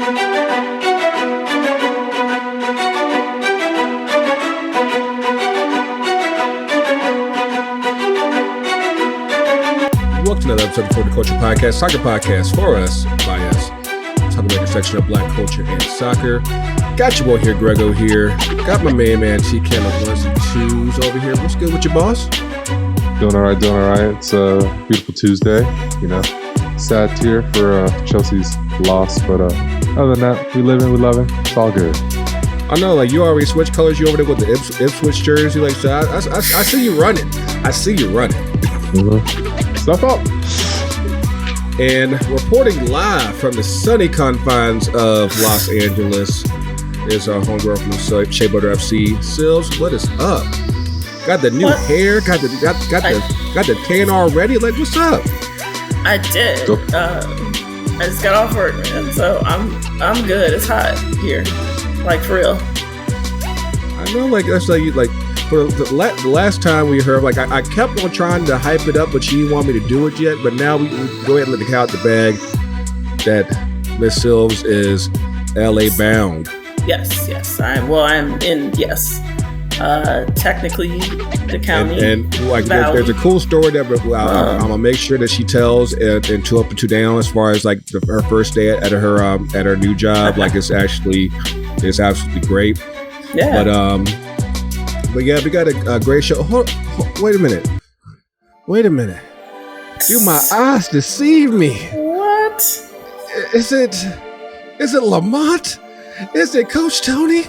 Welcome to another episode of the Culture Podcast, soccer podcast for us, by us. Talking about the intersection of black culture and soccer. Got your boy here, Greggo here. Got my man, T Cam of ones and twos over here. What's good with your boss? Doing all right. It's a beautiful Tuesday. You know, sad tear for Chelsea's loss, but other than that, we live and we love it. It's all good. I know, like you already switched colors. You over there with the Ipswich jersey, like so. I see you running. Stuff up. And reporting live from the sunny confines of Los Angeles is our homegirl from the Shea Butter FC. Sylvs, what is up? Got the new hair, got the tan already. Like, what's up? I did. I just got off work, man. So I'm good. It's hot here, like for real. I know, like that's like for the last time we heard, like I kept on trying to hype it up, but she didn't want me to do it yet. But now we go ahead and let the cat out the bag that Miss Sylvs is LA bound. Yes. I'm in. Yes. Technically, the county. And like there's a cool story that I'm gonna make sure that she tells in 2 Up and 2 Down as far as like her first day at her new job. Like it's absolutely great. Yeah. But yeah, we got a great show. Wait a minute. Do my eyes deceive me? What? Is it Lamont? Is it Coach Tony?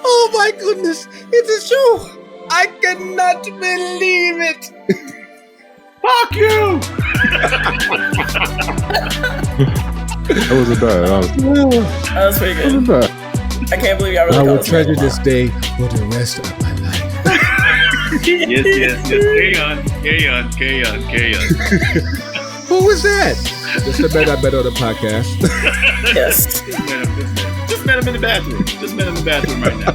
Oh my goodness! It's a show. I cannot believe it. Fuck you! That wasn't bad. That was pretty good. Wasn't bad. I can't believe y'all really I will treasure this day for the rest of my life. Yes. Carry on. Who was that? Just the man I met on the podcast. Yes. Just met him in the bathroom right now.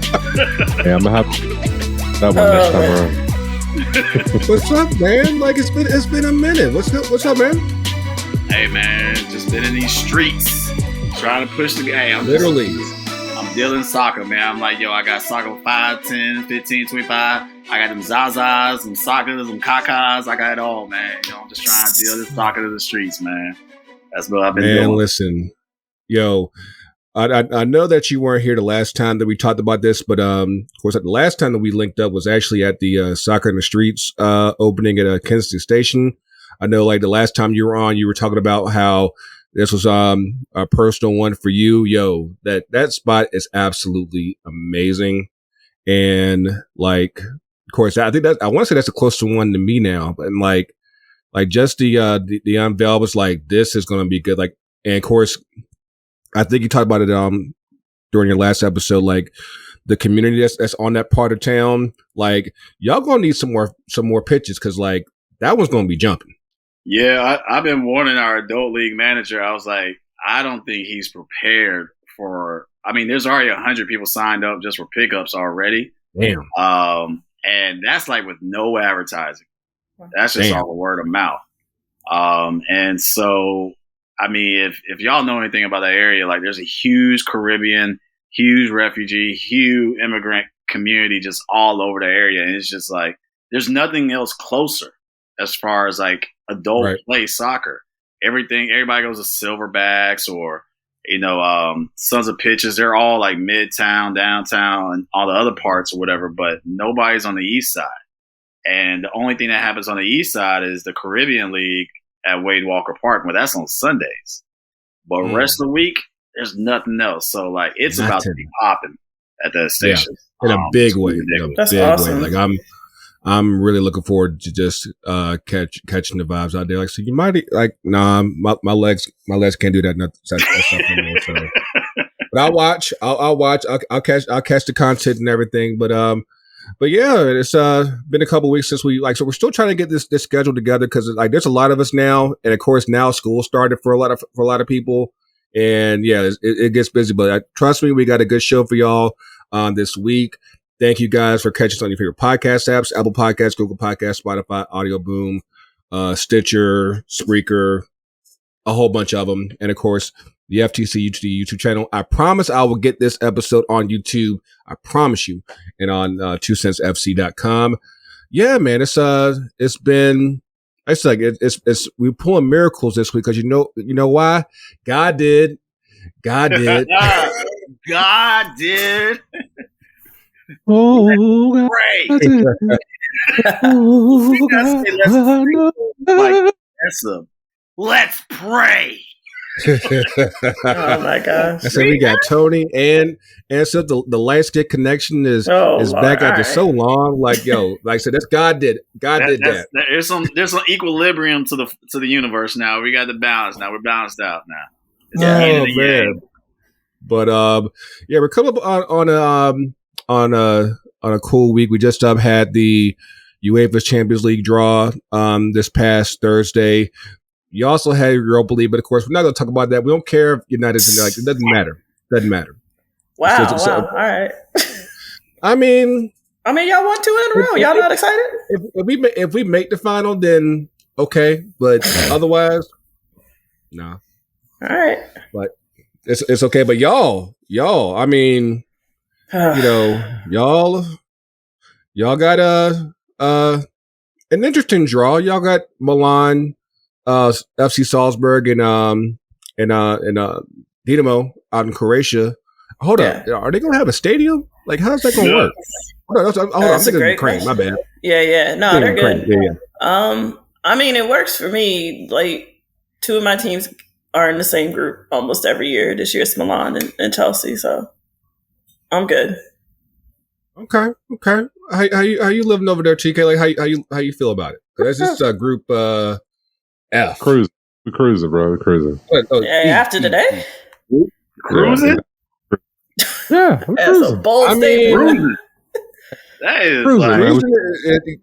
Yeah, I'm gonna have that one next time around. What's up, man? Like it's been a minute. What's up, man? Hey, man, just been in these streets trying to push the game. I'm dealing soccer, man. I'm like, yo, I got soccer 5, 10, 15, 25. I got them Zazas, them Soccers, them Kakas. I got it all, man. You know, I'm just trying to deal this soccer to the streets, man. That's what I've been doing. Man, listen, yo, I know that you weren't here the last time that we talked about this, but of course, the last time that we linked up was actually at the Soccer in the Streets opening at Kinston Station. I know, like the last time you were on, you were talking about how this was a personal one for you. Yo, that spot is absolutely amazing, and like, of course, I think that I want to say that's the closest one to me now, but like just the unveil was like, this is going to be good. Like, and of course, I think you talked about it during your last episode, like the community that's on that part of town. Like, y'all gonna need some more pitches because like that one's gonna be jumping. Yeah, I've been warning our adult league manager. I was like, I don't think he's prepared for. I mean, there's already 100 people signed up just for pickups already. Damn. And that's like with no advertising. That's just all word of mouth. And so, I mean, if y'all know anything about that area, like there's a huge Caribbean, huge refugee, huge immigrant community just all over the area. And it's just like, there's nothing else closer as far as like adult play soccer. Everybody goes to Silverbacks or, you know, Sons of Pitches. They're all like Midtown, downtown, and all the other parts or whatever, but nobody's on the east side. And the only thing that happens on the east side is the Caribbean League at Wade Walker Park, but that's on Sundays. But rest of the week, there's nothing else. So like it's about to be popping at that station. Yeah. In a big way. That's awesome. Like I'm really looking forward to just catching the vibes out there. Like, so you might like, nah, my legs can't do that. That's something more. So, but I'll watch. I'll catch the content and everything. But yeah, it's been a couple weeks since so we're still trying to get this schedule together because like there's a lot of us now, and of course now school started for a lot of people, and yeah, it gets busy. But trust me, we got a good show for y'all this week. Thank you guys for catching us on your favorite podcast apps: Apple Podcasts, Google Podcasts, Spotify, Audio Boom, Stitcher, Spreaker, a whole bunch of them, and of course the FTC YouTube channel. I promise I will get this episode on YouTube. I promise you. And on 2centsfc.com. Yeah, man, it's been, it's like, it's we're pulling miracles this week because you know why? God did. God did. Oh, God did. Oh, let's pray. Oh my gosh! I said we got Tony and so the light skin connection is back after so long. Like like I said, that's God did. God did that. There's some equilibrium to the universe now. We got the balance now. We're balanced out now. Oh man! But yeah, we're coming up on a cool week. We just had the UEFA Champions League draw this past Thursday. You also had Europa League, but of course, we're not going to talk about that. We don't care if United's in there. Like, it doesn't matter. Doesn't matter. Wow. All right. I mean, y'all won 2 in a row. Y'all not excited? If we make the final, then okay. But otherwise, no. All right. But it's okay. But y'all, I mean, y'all got an interesting draw. Y'all got Milan, FC Salzburg and Dinamo out in Croatia. Hold up, are they gonna have a stadium? Like, how's that gonna work? Hold on, I'm thinking of Ukraine. My bad. Yeah. No, they're good. Yeah. I mean, it works for me. Like, 2 of my teams are in the same group almost every year. This year it's Milan and Chelsea, so I'm good. Okay. How you living over there, TK? Like, how you feel about it? That's just group F. We're cruising, bro. We're cruising. After today? Cruising? Yeah, we're That's cruising. a bold statement. That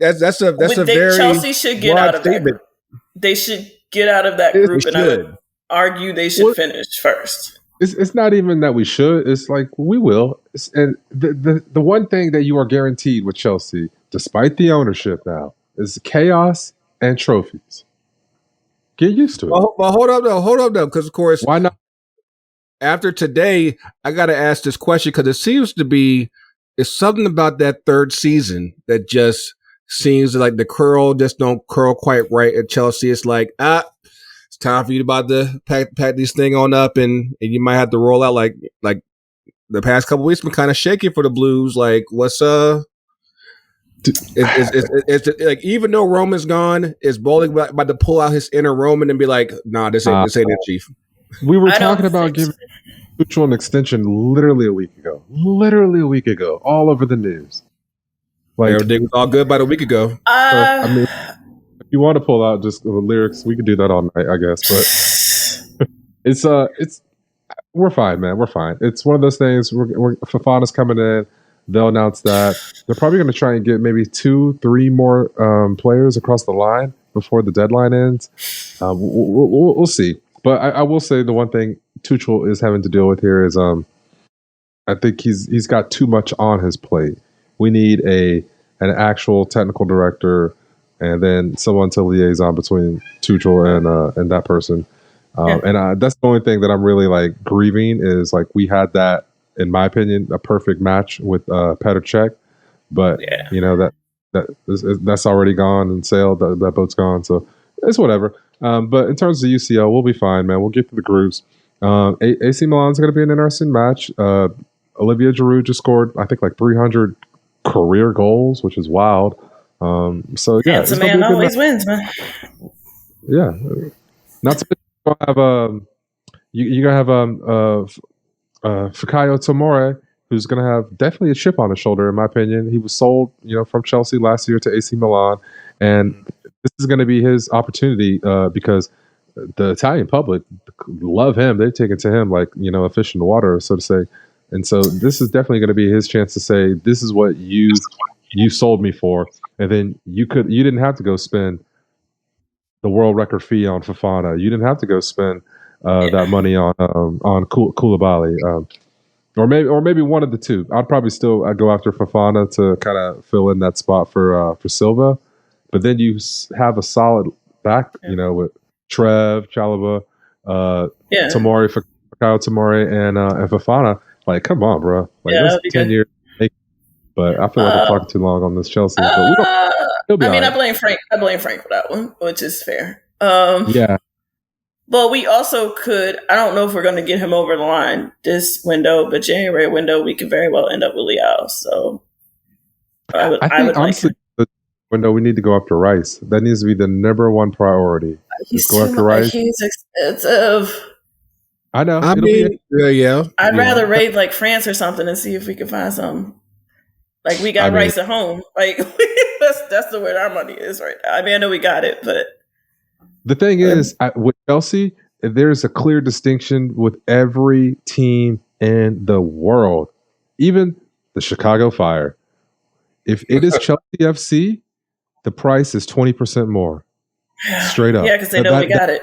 is that's a very Chelsea should get out of statement. They should get out of that group, and I would argue they should finish first. It's not even that we should. It's like we will. And the one thing that you are guaranteed with Chelsea, despite the ownership now, is chaos and trophies. Get used to it. Well, hold up though, because of course, why not? After today, I got to ask this question because it seems to be it's something about that third season that just seems like the curl just don't curl quite right at Chelsea. It's like it's time for you about to pack this thing on up, and you might have to roll out like the past couple weeks been kind of shaky for the Blues. Like, what's It's like, even though Roman's gone, is Bowling about to pull out his inner Roman and be like, nah, this ain't it, Chief. We were talking about giving Tuchel an extension literally a week ago, all over the news. Like, everything was all good about a week ago. I mean, if you want to pull out just the lyrics, we could do that all night, I guess. But it's we're fine, man. We're fine. It's one of those things. Fofana's coming in. They'll announce that. They're probably going to try and get maybe 2-3 more players across the line before the deadline ends. We'll see. But I will say the one thing Tuchel is having to deal with here is I think he's got too much on his plate. We need an actual technical director and then someone to liaison between Tuchel and that person. And that's the only thing that I'm really like grieving is like we had that, in my opinion, a perfect match with Petr Cech, but that's already gone and sailed. That boat's gone, so it's whatever. But in terms of UCL, we'll be fine, man. We'll get through the groups. AC Milan's going to be an interesting match. Olivier Giroud just scored, I think, like 300 career goals, which is wild. So yeah, it's a man always wins, man. Yeah, not to you're gonna have Fikayo Tomori, who's going to have definitely a chip on his shoulder, in my opinion. He was sold, from Chelsea last year to AC Milan, and this is going to be his opportunity because the Italian public love him. They've taken to him like, a fish in the water, so to say. And so this is definitely going to be his chance to say, this is what you sold me for. And then you didn't have to go spend the world record fee on Fofana. You didn't have to go spend that money on Koulibaly, or maybe one of the two. I'd probably still go after Fofana to kind of fill in that spot for Silva, but then you have a solid back, with Trev, Chalobah, Tomori, Fikayo, Kyle Tomori and Fofana. Like, come on, bro. Like, that's 10 years. But I feel like I'm talking too long on this Chelsea. But we don't. He'll be I blame Frank. I blame Frank for that one, which is fair. Yeah. But we also could. I don't know if we're going to get him over the line this window, but January window, we could very well end up with Leao. So I would honestly, the window we need to go after Rice. That needs to be the number one priority. He's expensive. I know. I mean, yeah. I'd rather raid like France or something and see if we can find something. Like we got Rice at home. Like that's the where our money is right now. I mean, I know we got it, but the thing is, with Chelsea, there's a clear distinction with every team in the world, even the Chicago Fire. If it is Chelsea FC, the price is 20% more, straight up. Yeah, because they know we got it.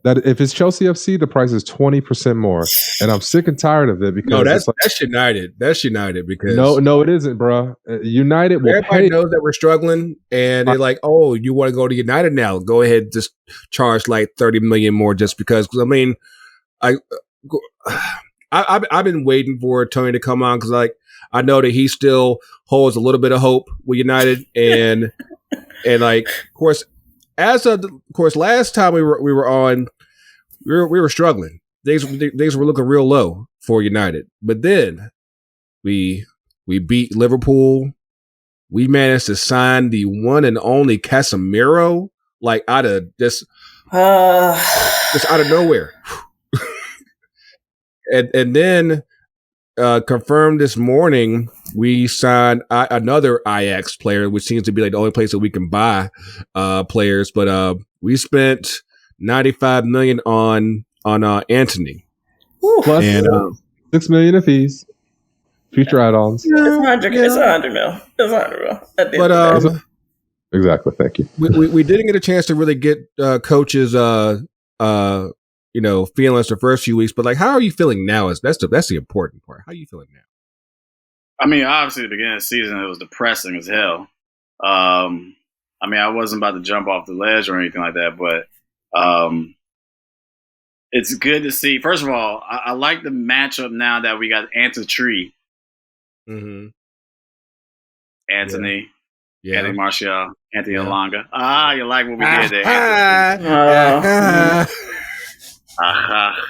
That if it's Chelsea FC, the price is 20% more, and I'm sick and tired of it because that's United. That's United because no, it isn't, bro. United will everybody knows that we're struggling, and they're like, "Oh, you want to go to United now? Go ahead, just charge like $30 million more just because." Because I mean, I've been waiting for Tony to come on because I know that he still holds a little bit of hope with United, and like of course. Last time we were on, we were struggling. Things were looking real low for United. But then we beat Liverpool. We managed to sign the one and only Casemiro, like out of just out of nowhere. and then confirmed this morning, we signed another Ajax player, which seems to be like the only place that we can buy players. But we spent $95 million on Anthony, plus and $6 million in fees, future add-ons. It's 100 mil. It's 100 mil. But exactly. Thank you. We didn't get a chance to really get coaches feelings the first few weeks, but like, how are you feeling now? That's the important part. How are you feeling now? I mean, obviously, at the beginning of the season, it was depressing as hell. I mean, I wasn't about to jump off the ledge or anything like that, but it's good to see. First of all, I like the matchup now that we got Anthony, Anthony Martial, Anthony Alanga. You like what we did there. I'm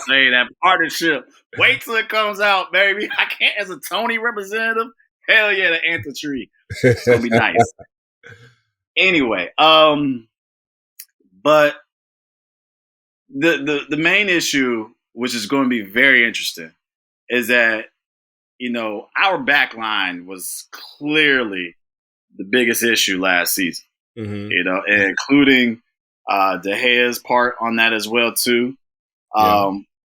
saying that partnership. Wait till it comes out, baby. I can't, as a Tony representative. Hell yeah, the Anthony. It's gonna be nice. Anyway, but the main issue, which is going to be very interesting, is that our back line was clearly the biggest issue last season. Including De Gea's part on that as well too.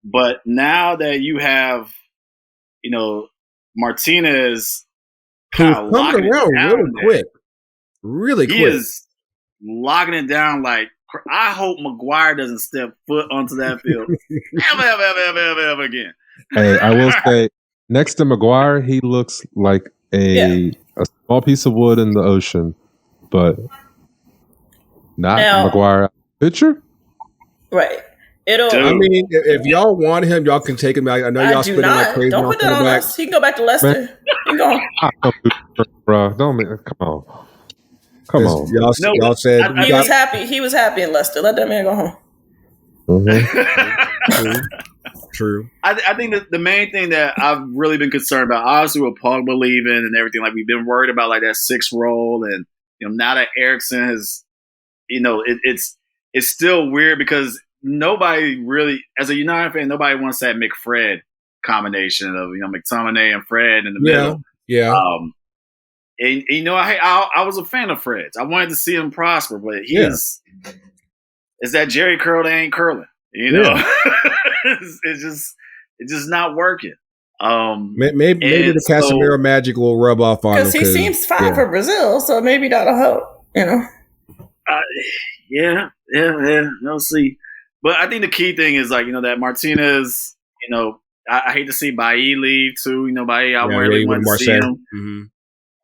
But now that you have, Martinez kind of locking around it down really quick. He is locking it down like, I hope Maguire doesn't step foot onto that field ever again. Hey, I will say, next to Maguire, he looks like a small piece of wood in the ocean, but not Maguire picture. Right. I mean, if y'all want him, y'all can take him out. I know y'all spending like crazy. Don't put that on us. He can go back to Leicester. He go. Bro, come on. Y'all said he was happy. He was happy in Leicester. Let that man go home. True. I think that the main thing that I've really been concerned about, obviously with Pogba leaving and everything, like we've been worried about like that sixth role, and now that Eriksen has, it's still weird because nobody really, as a United fan, nobody wants that McFred combination of McTominay and Fred in the middle. Yeah. I was a fan of Fred's. I wanted to see him prosper, but is that Jerry curl that ain't curling. It's just not working. Maybe the Casemiro magic will rub off on him because he seems fine for Brazil, so maybe that'll help. We'll see. But I think the key thing is that Martinez. I hate to see Bailly leave too. Bailly, I really want to see him.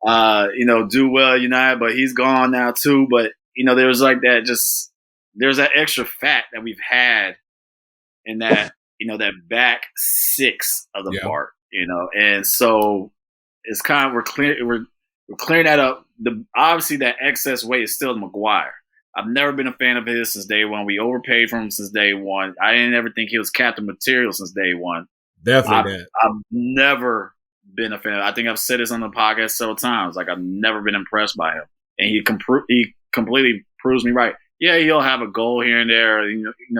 Do well United, but he's gone now too. But there's like that. There's that extra fat that we've had in that, that back six of the part, and so it's kind of, we're clearing that up. Obviously that excess weight is still Maguire. I've never been a fan of his since day one. We overpaid for him since day one. I didn't ever think he was captain material since day one. Definitely. I've never been a fan. I think I've said this on the podcast several times. Like, I've never been impressed by him, and he completely proves me right. Yeah, he'll have a goal here and there,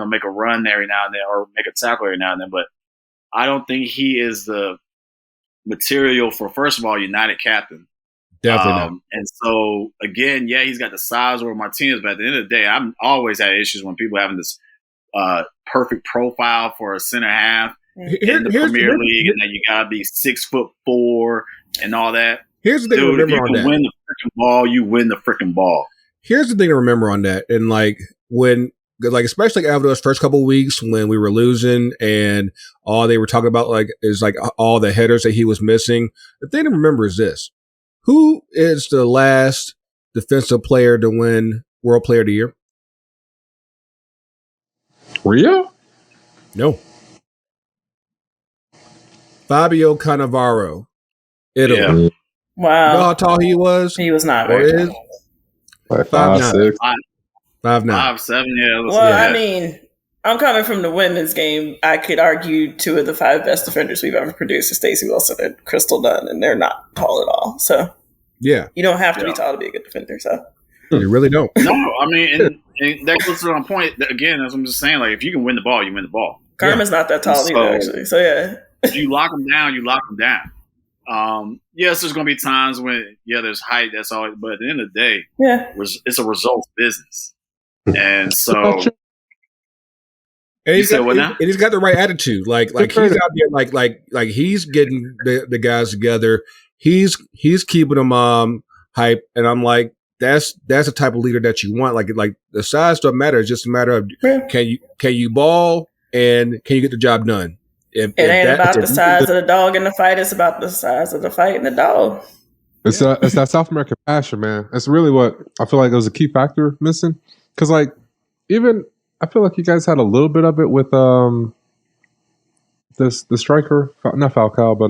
make a run every now and then, or make a tackle every now and then. But I don't think he is the material for, first of all, United captain. Definitely not. And so, again, yeah, he's got the size over Martinez, but at the end of the day, I've always had issues when people having this perfect profile for a center half in the Premier League, and that you got to be 6'4" and all that. Here's the thing to remember on that. If you can win the freaking ball, you win the freaking ball. Here's the thing to remember on that. And especially after those first couple of weeks when we were losing and all they were talking about is all the headers that he was missing. The thing to remember is this. Who is the last defensive player to win World Player of the Year? Rio? No. Fabio Cannavaro, Italy. Yeah. Wow. You know how tall he was? He was not very tall. Like 5'6". 5'9". 5'7", yeah. Well, I mean, I'm coming from the women's game. I could argue 2 of the 5 best defenders we've ever produced are Stacey Wilson and Crystal Dunn, and they're not tall at all. So, yeah, you don't have to be tall to be a good defender. So, you really don't. No, I mean, and that goes to my point. Again, as I'm just saying, like, if you can win the ball, you win the ball. Carmen's not that tall either, actually. So, yeah. If you lock them down, you lock them down. Yes, there's going to be times when, there's height. That's all. But at the end of the day, it's a results business. And so, and he's got the right attitude. Like he's out there, like he's getting the guys together. He's keeping them hype, and I'm like, that's the type of leader that you want. Like the size doesn't matter. It's just a matter of can you ball and can you get the job done. It ain't about the size of the dog in the fight. It's about the size of the fight and the dog. It's that South American passion, man. That's really what I feel like was a key factor missing. Because, even I feel like you guys had a little bit of it with the striker, not Falcao, but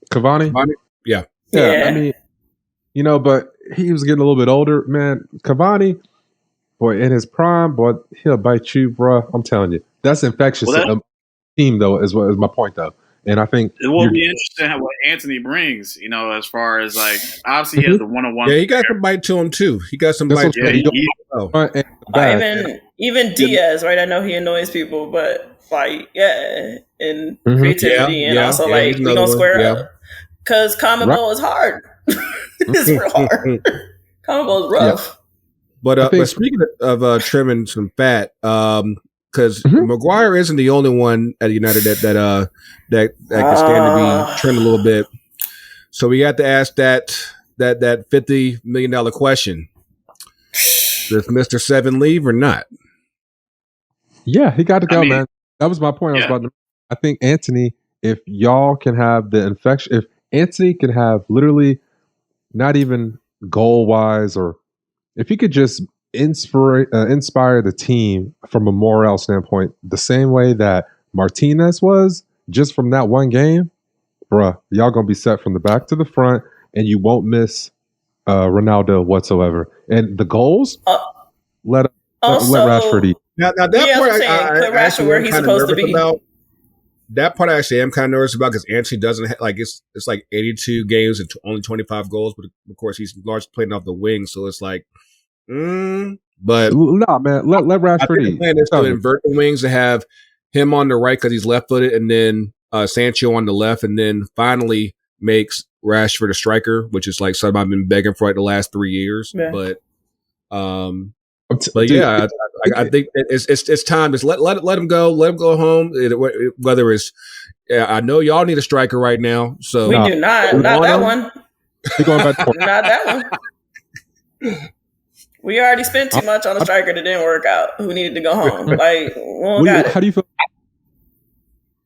Cavani. Yeah. I mean, but he was getting a little bit older, man. Cavani, boy, in his prime, boy, he'll bite you, bro. I'm telling you, that's infectious. Team though is my point though, and I think it will be interesting what Anthony brings. As far as obviously he has the one-on-one. Yeah, he got some bite to him too. He got some bite. Even Diaz, right? I know he annoys people, but and creativity, and also we don't square up because common ball is hard. It's real hard. Common ball is rough. But speaking of trimming some fat, because Maguire isn't the only one at United that can stand to be trimmed a little bit. So we got to ask that $50 million question: does Mr. Seven leave or not? Yeah, he got to go, man. That was my point. I think Anthony, if y'all can have the infection, if Anthony can have literally not even goal wise, or if he could just inspire the team from a morale standpoint, the same way that Martinez was, just from that one game, bruh, y'all gonna be set from the back to the front, and you won't miss Ronaldo whatsoever. And the goals, let Rashford eat. Now that part, I Rashford where he's supposed to be. That part I actually am kind of nervous about because Anthony doesn't it's 82 games and only 25 goals, but of course he's largely playing off the wing, so it's but no, man, let Rashford eat. The plan is to invert the wings and have him on the right because he's left-footed, and then Sancho on the left, and then finally makes Rashford a striker, which is something I've been begging for the last 3 years. Yeah. But I think it's time. Just let him go. Let him go home. Whether it's, I know y'all need a striker right now, so we do not. Not that one. We're going back to not that one. We already spent too much on a striker that didn't work out. Who needed to go home? How do you feel?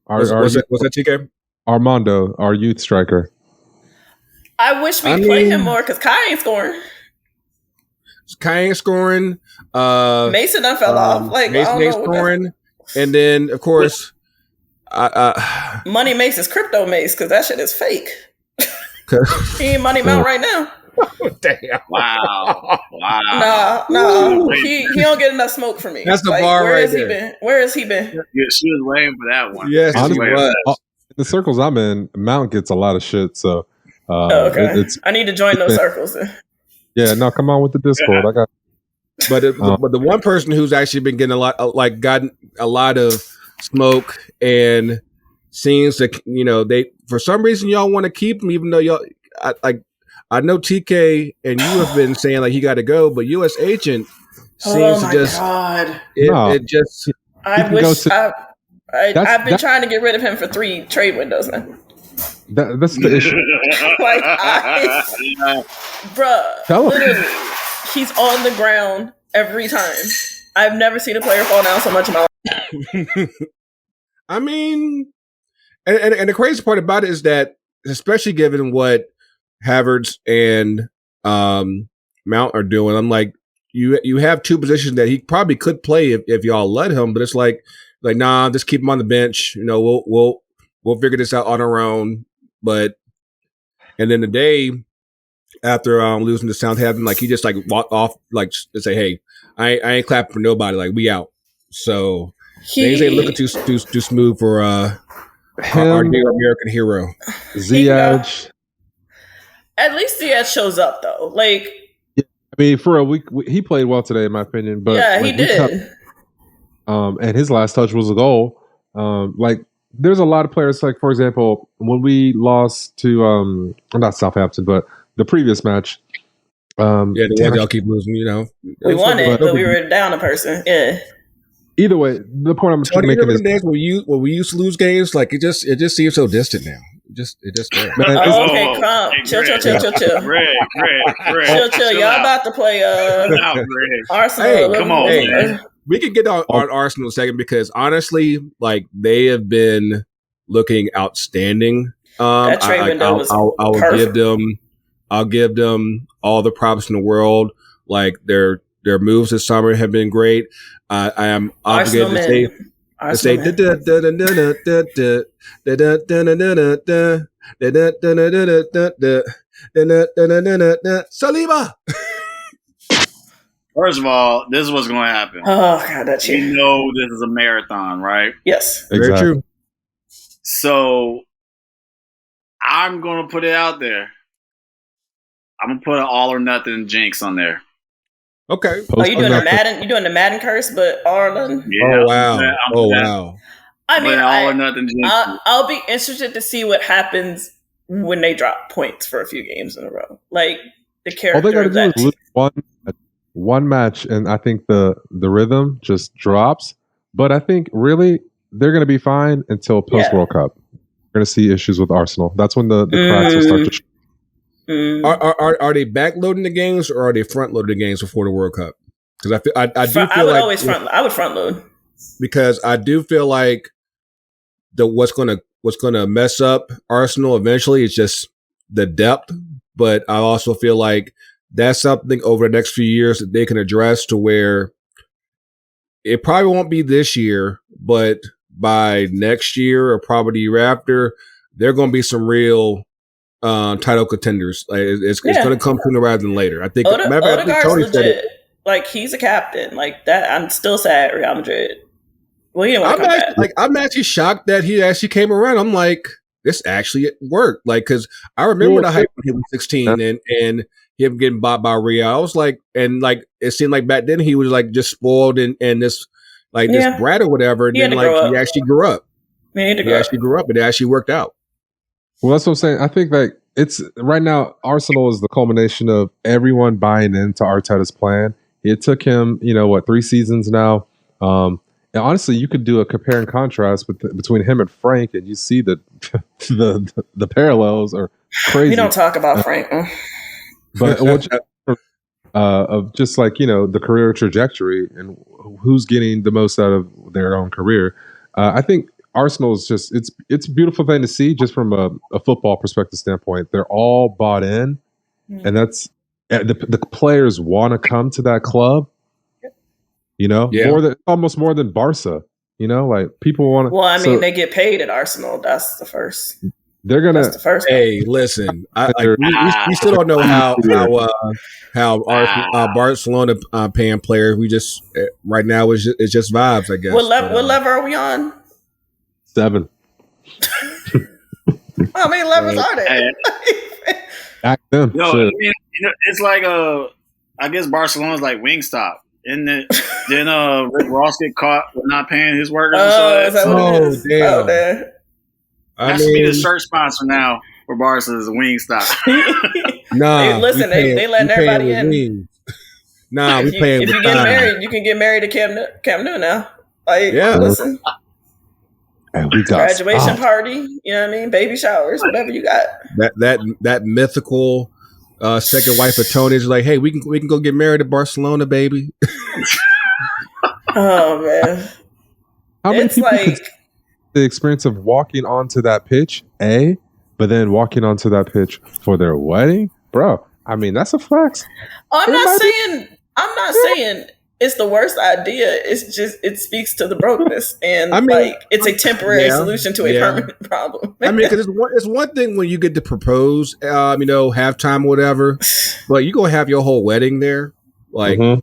Was that TK? Armando, our youth striker. I wish we played him more because Kai ain't scoring. Mason done fell off. Mason ain't scoring. And then, of course, Money Mace is Crypto Mace because that shit is fake. He ain't Money Mount right now. Damn. Wow. Nah. He don't get enough smoke for me. That's the bar where right has there. He been? Where has he been? Yeah, she was waiting for that one. Yes, honestly, was. The circles I'm in, Mount gets a lot of shit. So, okay. I need to join those circles then. Yeah, no, come on with the Discord. I got. But the one person who's actually been getting gotten a lot of smoke and seems that they for some reason y'all want to keep him, even though y'all I know TK and you have been saying like he got to go, but US Agent seems to just God. It just. I wish I've been trying to get rid of him for 3 trade windows now. That's the issue. Bruh, literally, he's on the ground every time. I've never seen a player fall down so much in my life. I mean, and the crazy part about it is that, especially given what Havertz and Mount are doing, I'm like, you have 2 positions that he probably could play if y'all let him, but it's like nah, just keep him on the bench. We'll figure this out on our own. But and then the day after losing to Southampton, like he just like walked off, like to say, "Hey, I ain't clapping for nobody. Like we out." So things ain't looking too smooth for our dear American hero, Ziyech. At least Ziyech shows up though. Like, I mean, for a week he played well today, in my opinion. But yeah, he did. And his last touch was a goal. There's a lot of players, like, for example, when we lost to not Southampton, but the previous match. The ones y'all keep losing, we won it, but we were down a person. Yeah. Either way, the point I'm trying to make is days when we used to lose games, like it just seems so distant now. It just okay, calm. Chill. Chill. Y'all about to play Arsenal. Hey, come on, man. We can get on Arsenal in a second because honestly, like they have been looking outstanding. That trade window was perfect. I'll give them all the props in the world. Like their moves this summer have been great. I am obligated to say Saliba. First of all, this is what's going to happen. Oh God, that's you. We know this is a marathon, right? Yes, exactly. Very true. So I'm going to put it out there. I'm going to put an all or nothing jinx on there. Okay. Oh, you doing the Madden? You doing the Madden curse, but all or nothing? Yeah, wow. I mean, all or nothing jinx. I'll be interested to see what happens when they drop points for a few games in a row. Like the character. All they got to do is lose one match, and I think the rhythm just drops. But I think really they're going to be fine until post World Cup. We're going to see issues with Arsenal. That's when the cracks will start to show. Are they backloading the games or are they front loading the games before the World Cup? Because I would front load because I do feel like what's gonna mess up Arsenal eventually is just the depth. But I also feel like that's something over the next few years that they can address to where it probably won't be this year, but by next year or probably the year after, there are going to be some real title contenders. Like it's going to come sooner rather than later. I think. Odegaard's legit. Like he's a captain. Like that. I'm still sad. Real Madrid. Well, he didn't want to come back. I'm actually shocked that he actually came around. I'm like, this actually worked. Like because I remember the hype when he was 16 and him getting bought by Real. I was like, and like it seemed like back then he was like just spoiled and this like this brat or whatever. And then like he actually grew up. He actually grew up and it actually worked out. Well, that's what I'm saying. I think that it's right now, Arsenal is the culmination of everyone buying into Arteta's plan. It took him, 3 seasons now. And honestly, you could do a compare and contrast between him and Frank, and you see that the parallels are crazy. We don't talk about Frank. But of just like, the career trajectory and who's getting the most out of their own career. I think Arsenal is just it's a beautiful thing to see just from a football perspective standpoint. They're all bought in, and that's the players want to come to that club. Almost more than Barca. You know, like people want to. Well, I mean, they get paid at Arsenal. That's the first. They're gonna. That's the first. Hey, listen, we still don't know how Barcelona paying players. We just right now it's just vibes, I guess. What level are we on? 7. How many levels are there? Back them. No, I mean, it's like I guess Barcelona's like Wingstop. Then Rick Ross get caught with not paying his workers. Damn. That should be the shirt sponsor now for Barca is a Wingstop. Nah, listen, they letting everybody in. Nah, we paying. If you get married, you can get married to Cam Newton now. Like, listen. And we got graduation party, you know what I mean? Baby showers, whatever you got. That mythical second wife of Tony's like, hey, we can go get married to Barcelona, baby. Oh man, how many people could the experience of walking onto that pitch, but then walking onto that pitch for their wedding, bro? I mean, that's a flex. I'm not saying it's the worst idea. It's just it speaks to the brokenness, and it's a temporary solution to a permanent problem. I mean, because it's one thing when you get to propose, halftime or whatever, but you gonna have your whole wedding there, like. Mm-hmm.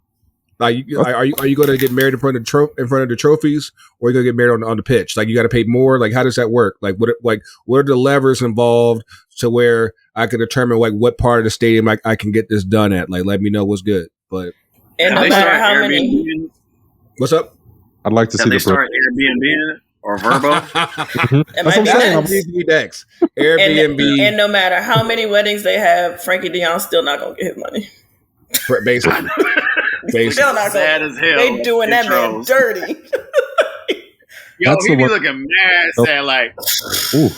Are you going to get married in front of the trophies, or are you going to get married on the pitch? Like, you got to pay more. Like, how does that work? Like, what are the levers involved to where I can determine like what part of the stadium I can get this done at? Like, let me know what's good. But and no matter how many. What's up? I'd like to see they start Airbnb or Verbo. That's what I'm saying. Airbnb. And no matter how many weddings they have, Frankie Dion's still not going to get his money. Basically. Still not sad as hell. They doing that man dirty. Yo, he be looking mad sad, like. Ooh.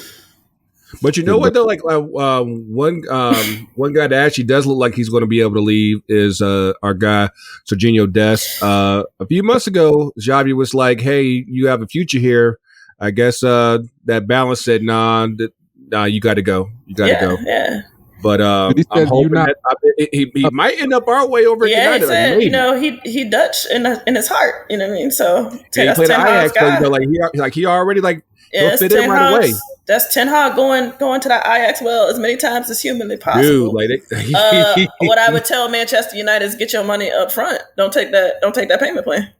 But you know what though? Like one guy that actually does look like he's going to be able to leave is our guy Serginho Dest. A few months ago, Xavi was like, "Hey, you have a future here." I guess that balance said, "Nah, you got to go. You got to go." Yeah. But I'm hoping that he might end up our way over. Yeah, United. he said, he Dutch in his heart. You know what I mean? So he played Ajax, but he already fit in right away. That's Ten Hag going to that Ajax well as many times as humanly possible. Dude, what I would tell Manchester United is get your money up front. Don't take that payment plan.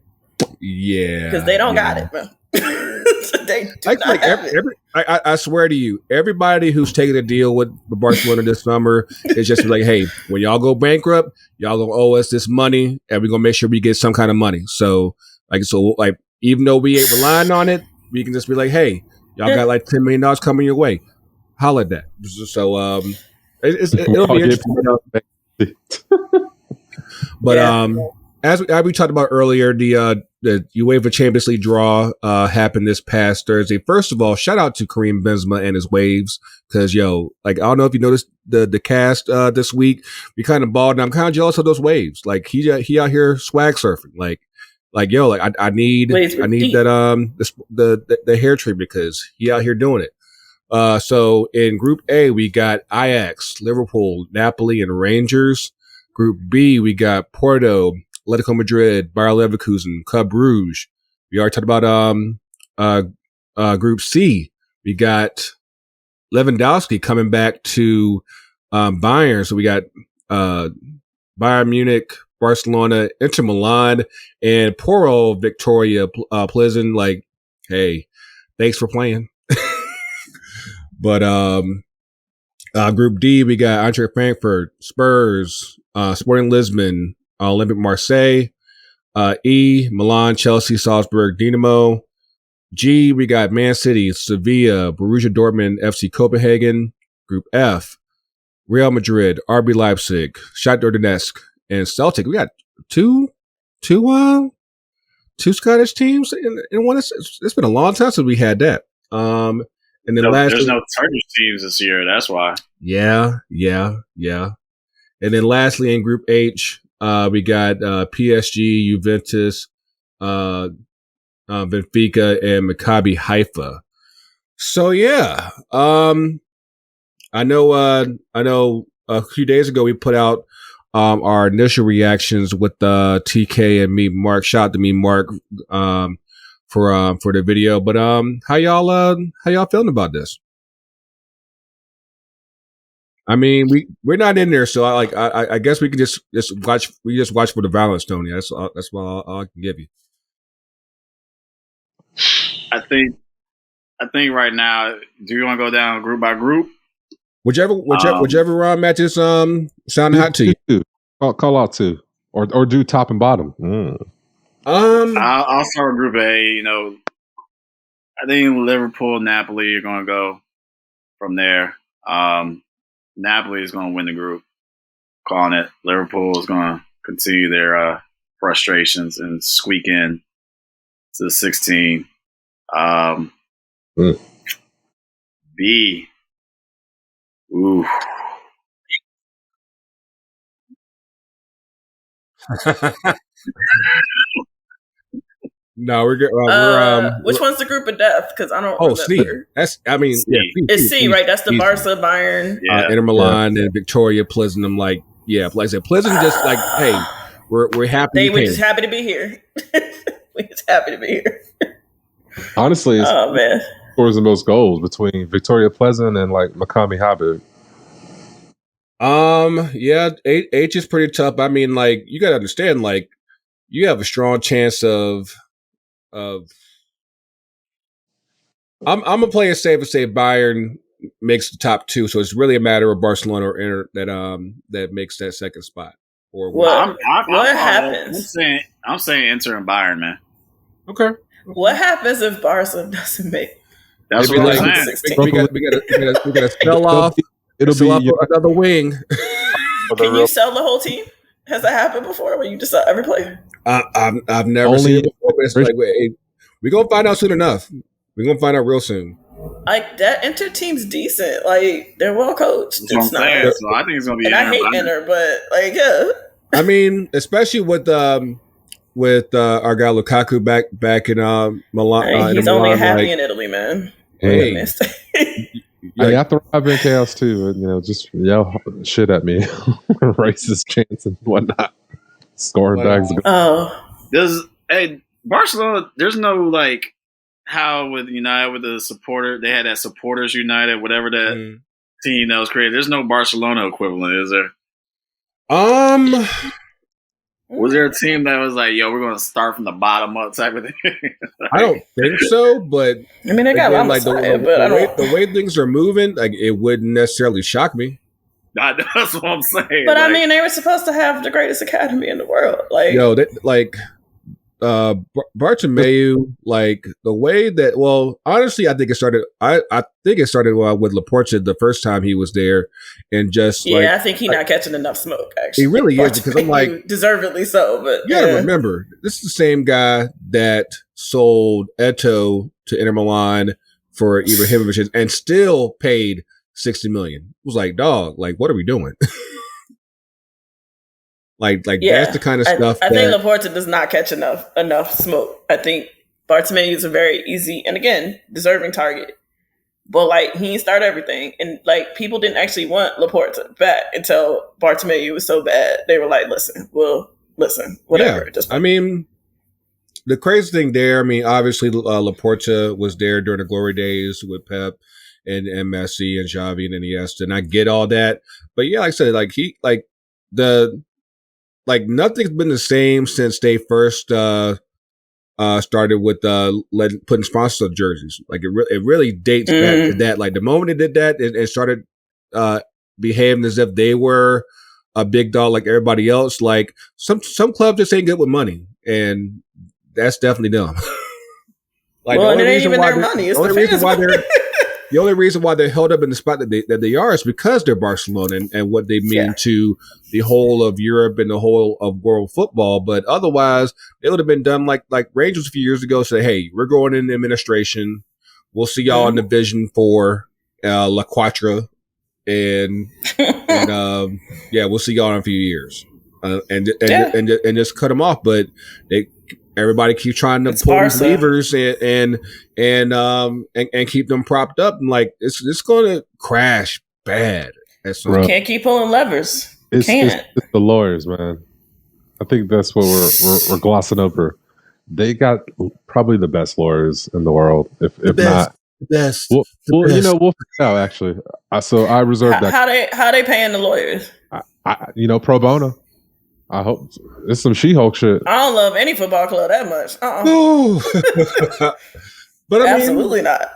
Yeah, because they don't got it, bro. They do I swear to you, everybody who's taking a deal with Barcelona this summer is just like, hey, when y'all go bankrupt, y'all gonna owe us this money, and we're gonna make sure we get some kind of money. So even though we ain't relying on it, we can just be like, hey, y'all got like $10 million coming your way. Holla at that. So it'll be interesting. But as we talked about earlier, the UEFA Champions League draw happened this past Thursday. First of all, shout out to Karim Benzema and his waves, because I don't know if you noticed the cast this week. We kind of balled, and I'm kind of jealous of those waves. Like he out here swag surfing. I need that the hair treatment, because he out here doing it. So in Group A, we got Ajax, Liverpool, Napoli, and Rangers. Group B, we got Porto, Atletico Madrid, Bayer Leverkusen, Club Brugge. We already talked about Group C. We got Lewandowski coming back to Bayern. So we got Bayern Munich, Barcelona, Inter Milan, and poor old Victoria Pleasant. Like, hey, thanks for playing. But Group D, we got Eintracht Frankfurt, Spurs, Sporting Lisbon, Olympic Marseille. E, Milan, Chelsea, Salzburg, Dinamo. G, we got Man City, Sevilla, Borussia Dortmund, FC Copenhagen. Group F, Real Madrid, RB Leipzig, Shakhtar Donetsk, and Celtic. We got two Scottish teams in one. It's been a long time since we had that. And then there's no Turkish teams this year. That's why. Yeah. And then lastly, in Group H, we got PSG, Juventus, Benfica, and Maccabi Haifa. So yeah, I know. A few days ago, we put out our initial reactions with TK and me, Mark. Shout out to me, Mark, for the video. But how y'all feeling about this? I mean, we're not in there, so I guess we can just watch. We just watch for the violence, Tony. That's all I can give you. I think right now, do you want to go down group by group? Whichever round matches sound hot to you. Call out two, or do top and bottom. I'll start with Group A. I think Liverpool, Napoli are going to go from there. Napoli is going to win the group. Calling it. Liverpool is going to continue their frustrations and squeak in to the 16. B. Ooh. No, we're good. Which one's the group of death? Because I don't. Oh, C. That's. I mean, C. Yeah, it's C, right? That's the Barca, Bayern, Inter Milan, and Victoria, Plisenum. Like I said, Plisenum just like, hey, we're happy. They were just happy to be here. We're just happy to be here. Honestly, oh man, scores the most goals between Victoria Pleasant and like Maccabi Habib. Yeah, H is pretty tough. I mean, like you got to understand, like you have a strong chance of. I'm gonna play it safe and say Bayern makes the top two, so it's really a matter of Barcelona or Inter that makes that second spot. Or what happens? I'm saying Inter and Bayern, man. Okay. What happens if Barca doesn't make? That's what I'm saying. We got to sell off. It'll be another wing. Can you sell the whole team? Has that happened before? Where you just sell every player? I've never seen it before. But it's like we're gonna find out soon enough. We're gonna find out real soon. Like that Inter team's decent. Like they're well coached. It's not. So I think it's gonna be. And I hate Inter, but like yeah. I mean, especially with our guy Lukaku back in Milan. He's only happy in Italy, man. Hey, after I've been chaos too, and just yell shit at me, racist chants and whatnot, scoring bags. Barcelona? There's no like how with United with the supporter they had that supporters United, whatever that team that was created. There's no Barcelona equivalent, is there? Was there a team that was like, "Yo, we're going to start from the bottom up" type of thing? I don't think so, but I mean, they got the way things are moving, like it wouldn't necessarily shock me. That's what I'm saying. But I mean, they were supposed to have the greatest academy in the world. Like, Bartomeu, like the way that. Well, honestly, I think it started. I think it started with Laporta the first time he was there, and just I think he's not catching enough smoke. Actually, he really is because I'm like deservedly so. But you gotta remember, this is the same guy that sold Eto'o to Inter Milan for Ibrahimovic and still paid $60 million. It was like, dog, like what are we doing? Like that's the kind of stuff. I think Laporta does not catch enough smoke. I think Bartomeu is a very easy and again deserving target, but like he didn't start everything, and like people didn't actually want Laporta back until Bartomeu was so bad. They were like, listen, whatever. Yeah. I mean, the crazy thing there. I mean, obviously Laporta was there during the glory days with Pep and Messi and Xavi and Iniesta, and I get all that, but yeah, like I said, like nothing's been the same since they first started with putting sponsors on jerseys. Like it really dates back to that. Like the moment they did that, it started behaving as if they were a big dog like everybody else. Like some clubs just ain't good with money, and that's definitely them. Like well, and it ain't even their money. It's the reason why they're. The only reason why they're held up in the spot that they are is because they're Barcelona and what they mean to the whole of Europe and the whole of world football. But otherwise, it would have been done like Rangers a few years ago. Say, hey, we're going in administration. We'll see y'all in Division 4, La Quattro, and we'll see y'all in a few years, and just cut them off. But everybody keep trying to pull these levers and keep them propped up, and like it's going to crash bad. We can't keep pulling levers. It's the lawyers, man. I think that's what we're glossing over. they got probably the best lawyers in the world. If not, the best. Well, we'll figure it out. Actually, so I reserve that. How they paying the lawyers? Pro bono. I hope it's some She-Hulk shit. I don't love any football club that much. No. But absolutely not.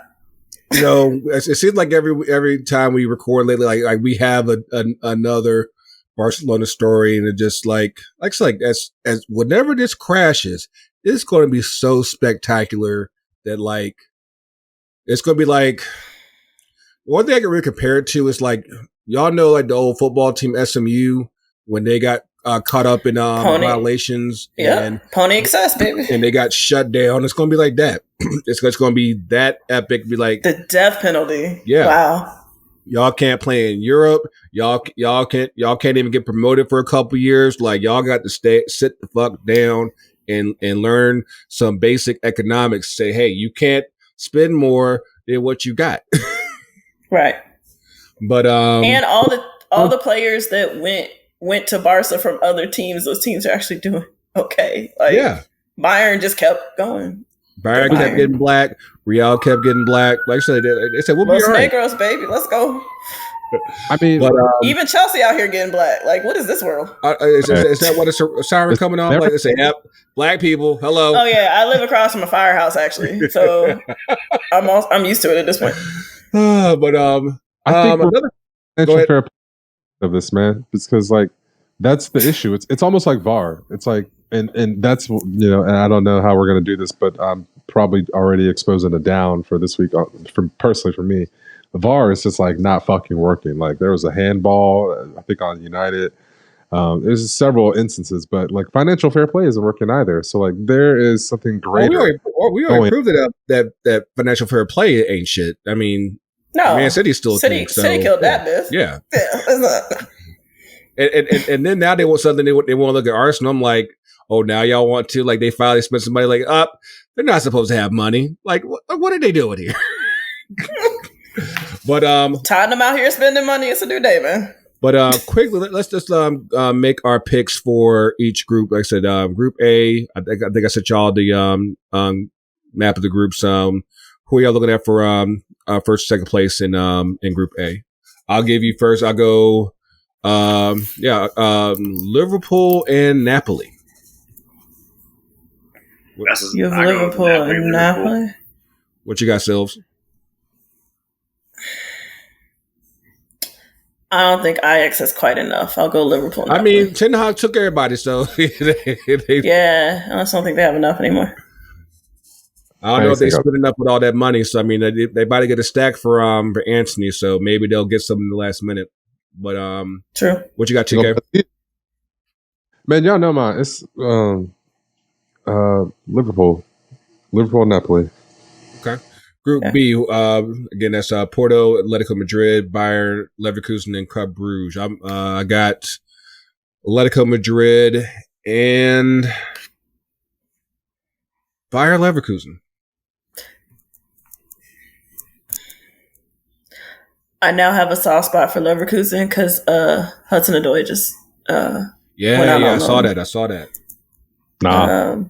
It seems like every time we record lately, like we have another Barcelona story, and it just like as whenever this crashes, it's going to be so spectacular that like it's going to be like one thing I can really compare it to is like y'all know like the old football team SMU when they got caught up in violations and Pony Excess, baby, and they got shut down. It's going to be like that. It's going to be that epic. Be like the death penalty. Yeah. Wow. Y'all can't play in Europe. Y'all can't even get promoted for a couple years. Like y'all got to sit the fuck down and learn some basic economics. Say, hey, you can't spend more than what you got. Right. But and all the players that went to Barca from other teams, those teams are actually doing okay. Like Bayern just kept going. Bayern kept getting black. Real kept getting black. Like I said, they said we'll be all right. Negros, baby, let's go. I mean, but, even Chelsea out here getting black. Like, what is this world? Is that what a siren coming off? Like they say, yep, black people. Hello. Oh yeah, I live across from a firehouse actually, so I'm used to it at this point. But I think another fair of this, man, because like that's the issue. It's almost like VAR. It's like and that's and I don't know how we're gonna do this, but I'm probably already exposing a down for this week. Personally for me, the VAR is just like not fucking working. Like there was a handball, I think on United. There's several instances, but like financial fair play isn't working either. So like there is something great. We already proved that financial fair play ain't shit. I mean, no, Man City's still City killed that bitch. Yeah. And then now they want something. They want to look at Arsenal. I'm like, oh, now y'all want to like they finally spent some money. Like, they're not supposed to have money. Like, what are they doing here? But Tottenham out here spending money. It's a new day, man. But quickly, let's just make our picks for each group. Like I said, Group A. I think I sent y'all the map of the groups. Who are y'all looking at for first, second place in Group A? I'll give you first. I'll go. Liverpool and Napoli. You have Liverpool and Napoli. What you got, Sylvs? I don't think Ajax is quite enough. I'll go Liverpool. I mean, Ten Hag took everybody, so yeah, I just don't think they have enough anymore. I don't know if they split enough with all that money. So I mean, they about to get a stack for Anthony, so maybe they'll get something in the last minute. But true. What you got, TK? Man, y'all know mine. It's Liverpool, Napoli. Okay. Group B, again, that's Porto, Atletico Madrid, Bayern, Leverkusen, and Club Brugge. I got Atletico Madrid and Bayer Leverkusen. I now have a soft spot for Leverkusen because Hudson-Odoi just I saw that. Nah,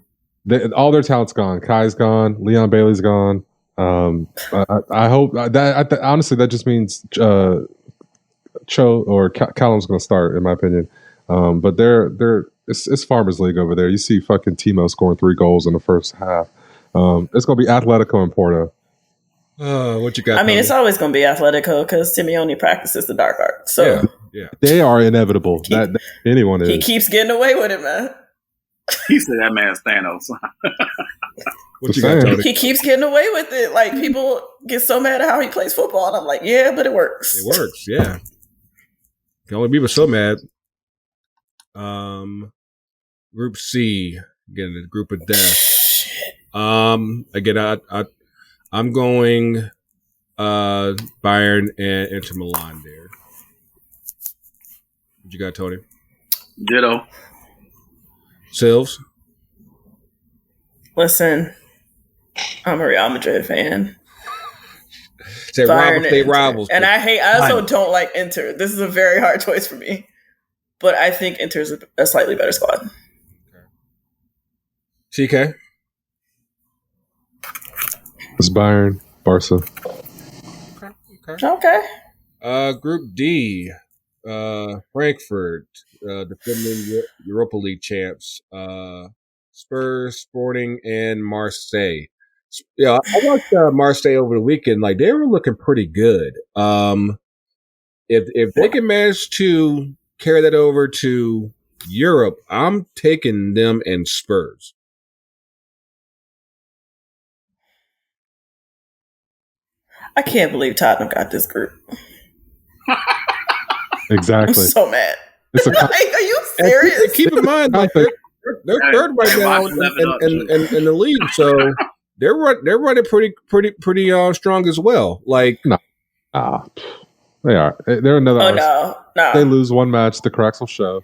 all their talent's gone. Kai's gone. Leon Bailey's gone. I hope that honestly that just means Cho or Callum's going to start, in my opinion. But it's Farmers League over there. You see fucking Timo scoring 3 goals in the first half. It's going to be Atletico and Porto. What you got? I mean, it's always going to be Atletico because Simeone practices the dark art. So yeah. They are inevitable. That anyone is. He keeps getting away with it, man. He said that man's Thanos. What you got, Tony? He keeps getting away with it. Like, people get so mad at how he plays football. And I'm like, yeah, but it works. It works, yeah. Can only be so mad. Group C, again, the group of death. Again, I'm going Bayern and Inter Milan there. What you got, Tony? Ditto. Sylvs? Listen, I'm a Real Madrid fan. Say rivals. And I also don't like Inter. This is a very hard choice for me. But I think Inter's a slightly better squad. CK? It's Bayern, Barca. Okay. Group D, Frankfurt, defending Europa League champs, Spurs, Sporting, and Marseille. Yeah, I watched Marseille over the weekend. Like, they were looking pretty good. If they can manage to carry that over to Europe, I'm taking them and Spurs. I can't believe Tottenham got this group. Exactly. I'm so mad. It's like, are you serious? Keep in mind, like, they're third right now in the league, so they're running pretty strong as well. Like, no, they are. They're another. No. They lose one match, the cracks will show.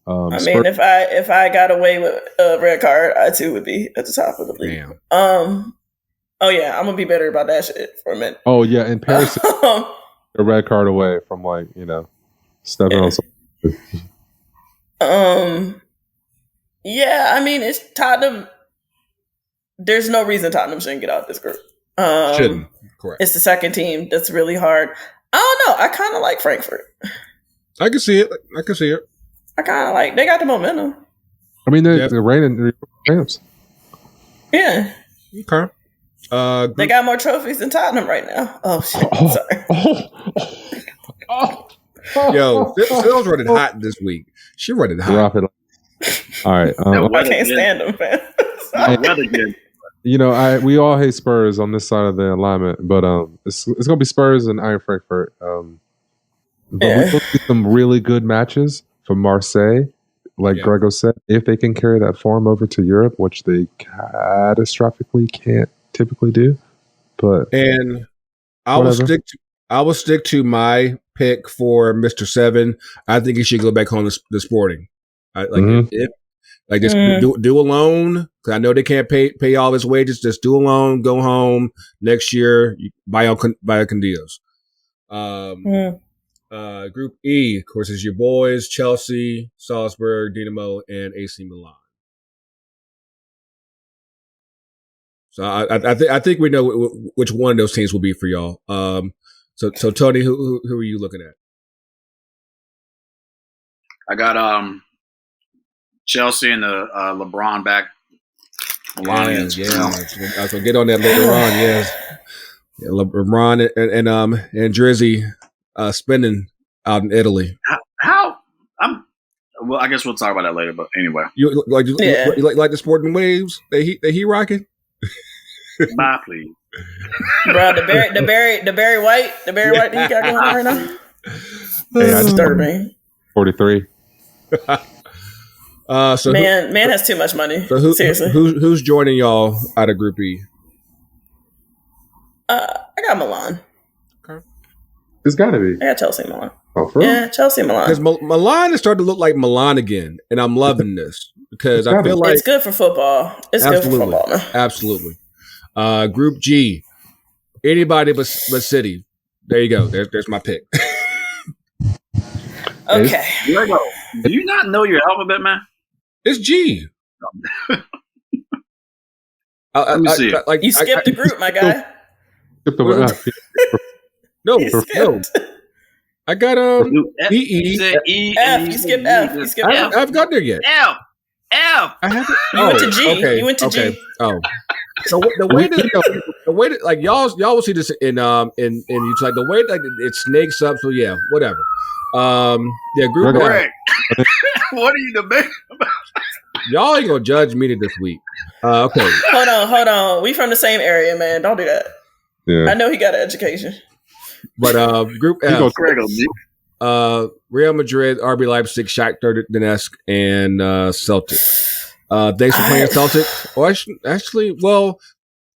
I mean, if I got away with a red card, I too would be at the top of the league. Damn. Oh yeah, I'm gonna be better about that shit for a minute. Oh yeah, in Paris, a red card away from stepping on something. Yeah, I mean, it's Tottenham. There's no reason Tottenham shouldn't get out this group. Shouldn't. Correct. It's the second team that's really hard. I don't know. I kind of like Frankfurt. I can see it. I kind of like. They got the momentum. I mean, they're reigning champs. Yeah. Okay. They got more trophies than Tottenham right now. Oh shit! Sorry. Yo, Sylvs running hot this week. She running hot. All right. I can't stand them, man. We all hate Spurs on this side of the alignment, but it's gonna be Spurs and Iron Frankfurt. But we will see some really good matches from Marseille, like Greggo said, if they can carry that form over to Europe, which they catastrophically can't typically do. But I will stick to my pick for Mr. 7. I think he should go back home to Sporting. Do a loan, because I know they can't pay all his wages. Just do a loan, go home next year, buy a Condillos. Group E, of course, is your boys: Chelsea, Salzburg, Dinamo, and AC Milan. So I think we know which one of those teams will be for y'all. So Tony, who are you looking at? I got Chelsea and the LeBron back. Lions. Yeah, I was gonna get on that later on. Yes, LeBron and Drizzy spending out in Italy. How? Well, I guess we'll talk about that later. But anyway, you like the Sporting Waves? They heat rocking. Bye, please. Bro, the Barry White that you got going on right now. Hey, Disturbing. 43. So man has too much money. So seriously, who's joining y'all out of Group E? I got Milan. Okay, it's got to be. I got Chelsea, Milan. Oh, for real? Yeah, Chelsea, Milan. Because Milan is starting to look like Milan again, and I'm loving this because I feel like it's good for football. It's good for football, man. Absolutely. Group G, anybody but City. There you go. There's my pick. Okay. Greggo, do you not know your alphabet, man? It's G. Let me see. You skipped the group, my guy. No. I got E. F. You skipped F. I've got there yet. F. I haven't. You went to G. Okay, you went to G. Oh. So the way that like y'all will see this in YouTube, like the way that it snakes up. So yeah, whatever. Group Greg. What are you debating about? Y'all ain't gonna judge me this week. Okay. Hold on. We from the same area, man. Don't do that. Yeah. I know he got an education. But Group F, Real Madrid, RB Leipzig, Shakhtar Donetsk, and Celtic. Thanks for playing Celtic. Well,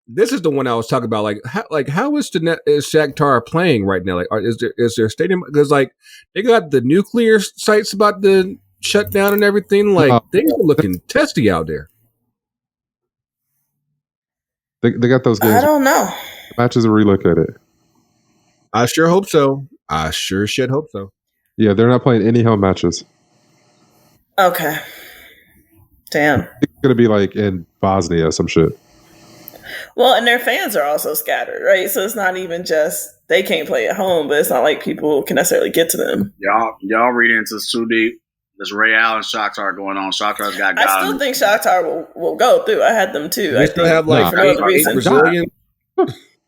this is the one I was talking about. How is Shakhtar playing right now? Like, is there a stadium? Because like they got the nuclear sites about to shut down and everything. Like things are looking testy out there. They got those games. I don't know. Matches are relocated. I sure hope so. I sure should hope so. Yeah, they're not playing any home matches. Okay. Damn. It's going to be like in Bosnia or some shit. Well, and their fans are also scattered, right? So it's not even just they can't play at home, but it's not like people can necessarily get to them. Y'all read into too deep. There's Ray Allen Shakhtar going on. Shakhtar's got guys. I still think Shakhtar will go through. I had them too. They still have like for no reason. Brazilian.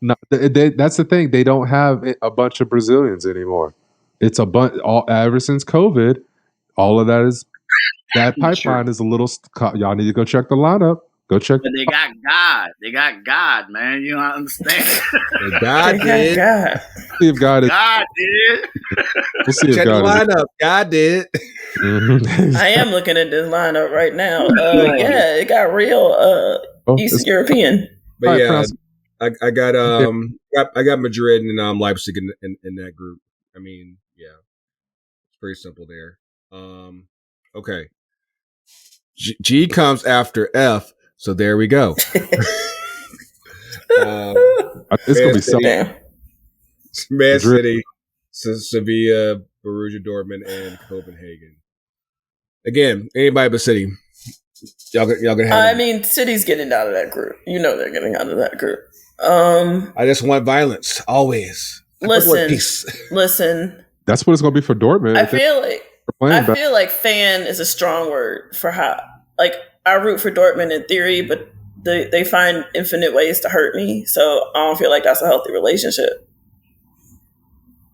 No, that's the thing. They don't have a bunch of Brazilians anymore. It's a bunch. Ever since COVID, all of that pipeline is a little. Y'all need to go check the lineup. Go check. But they got God. They got God, man. You don't understand. God did. See if God is. God did. We'll see if check God the lineup. God did. Mm-hmm. I am looking at this lineup right now. Yeah, it got real East European. But yeah, I got Madrid and Leipzig in that group. I mean, yeah, it's pretty simple there. Okay, G comes after F, so there we go. It's gonna be something. Man City, Sevilla, Borussia Dortmund, and Copenhagen. Again, anybody but City. Y'all gonna have. I mean, City's getting out of that group. You know they're getting out of that group. I just want violence always. Listen. That's what it's gonna be for Dortmund. I feel like fan is a strong word for how. Like I root for Dortmund in theory, but they find infinite ways to hurt me. So I don't feel like that's a healthy relationship.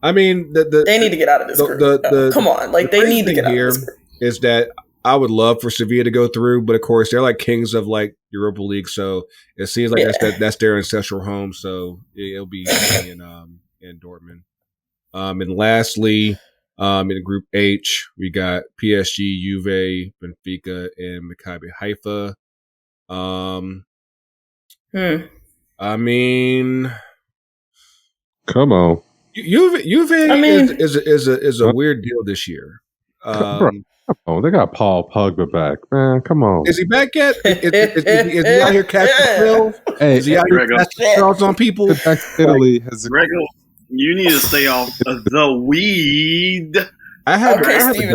I mean, they need to get out of this group. Come on, like they need to get out of this group. Is that I would love for Sevilla to go through, but of course they're like kings of like Europa League, so it seems like that's their ancestral home. So it'll be in Dortmund. And lastly, in Group H, we got PSG, Juve, Benfica, and Maccabi Haifa. I mean, come on, Juve is a weird deal this year. Oh, they got Paul Pogba back, man. Come on, is he back yet? Is he out here catching pills? Hey, is he out here catching pills on people? Italy has Greggo, you need to stay off the weed. I haven't done anything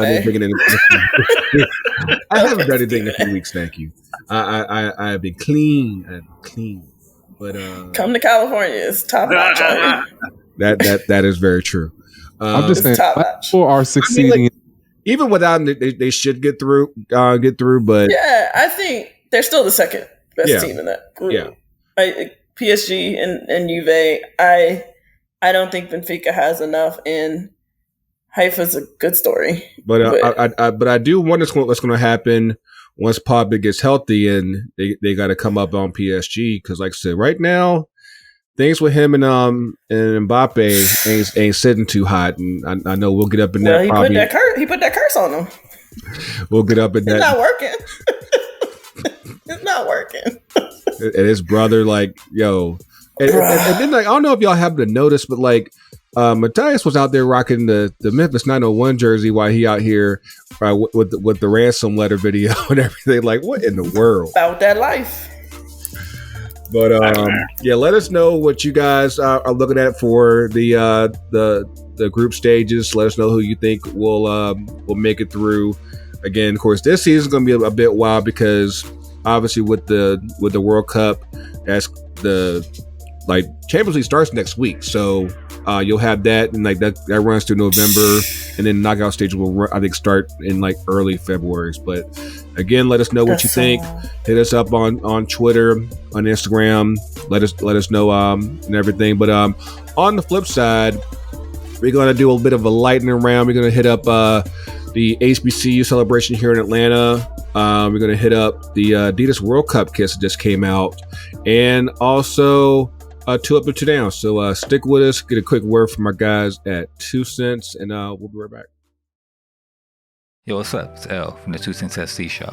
in a few weeks. Thank you. I have been clean. But come to California. It's top notch. That is very true. I'm just saying, people are succeeding. I mean, like, even without them, they should get through. But yeah, I think they're still the second best team in that group. Yeah, PSG and Juve. I don't think Benfica has enough, and Haifa's a good story. But I do wonder what's going to happen once Pogba gets healthy, and they got to come up on PSG because, like I said, right now things with him and Mbappe ain't sitting too hot, and I know we'll get up in that. He put that curse on him. We'll get up in that. It's not working. It's not working. And his brother, like, yo. And then, like, I don't know if y'all happen to notice, but like, Matthias was out there rocking the Memphis 901 jersey while he out here with the ransom letter video and everything. Like, what in the world? About that life. But yeah, let us know what you guys are looking at for the group stages. Let us know who you think will make it through. Again, of course, this season is going to be a bit wild because obviously with the World Cup, that's Champions League starts next week, so you'll have that, and like that runs through November, and then knockout stage will I think start in like early February. But again, let us know what you think. Hit us up on Twitter, on Instagram. Let us know and everything. But on the flip side, we're gonna do a bit of a lightning round. We're gonna hit up the HBCU Celebration here in Atlanta. We're gonna hit up the Adidas World Cup kits that just came out, and also 2 up and 2 down. So stick with us. Get a quick word from our guys at 2 cents, and we'll be right back. Yo, what's up? It's L from the 2 Cents SC Show.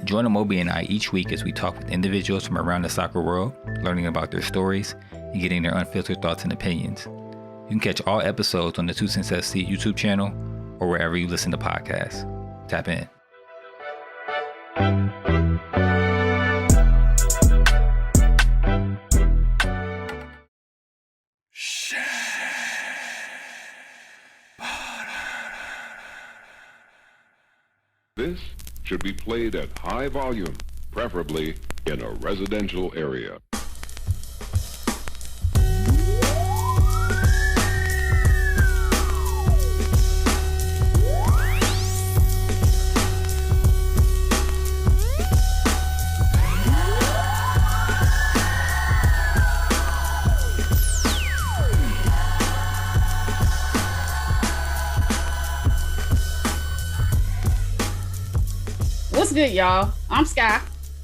Join Moby and I each week as we talk with individuals from around the soccer world, learning about their stories and getting their unfiltered thoughts and opinions. You can catch all episodes on the 2 Cents SC YouTube channel or wherever you listen to podcasts. Tap in. This should be played at high volume, preferably in a residential area. good, y'all? I'm Sky.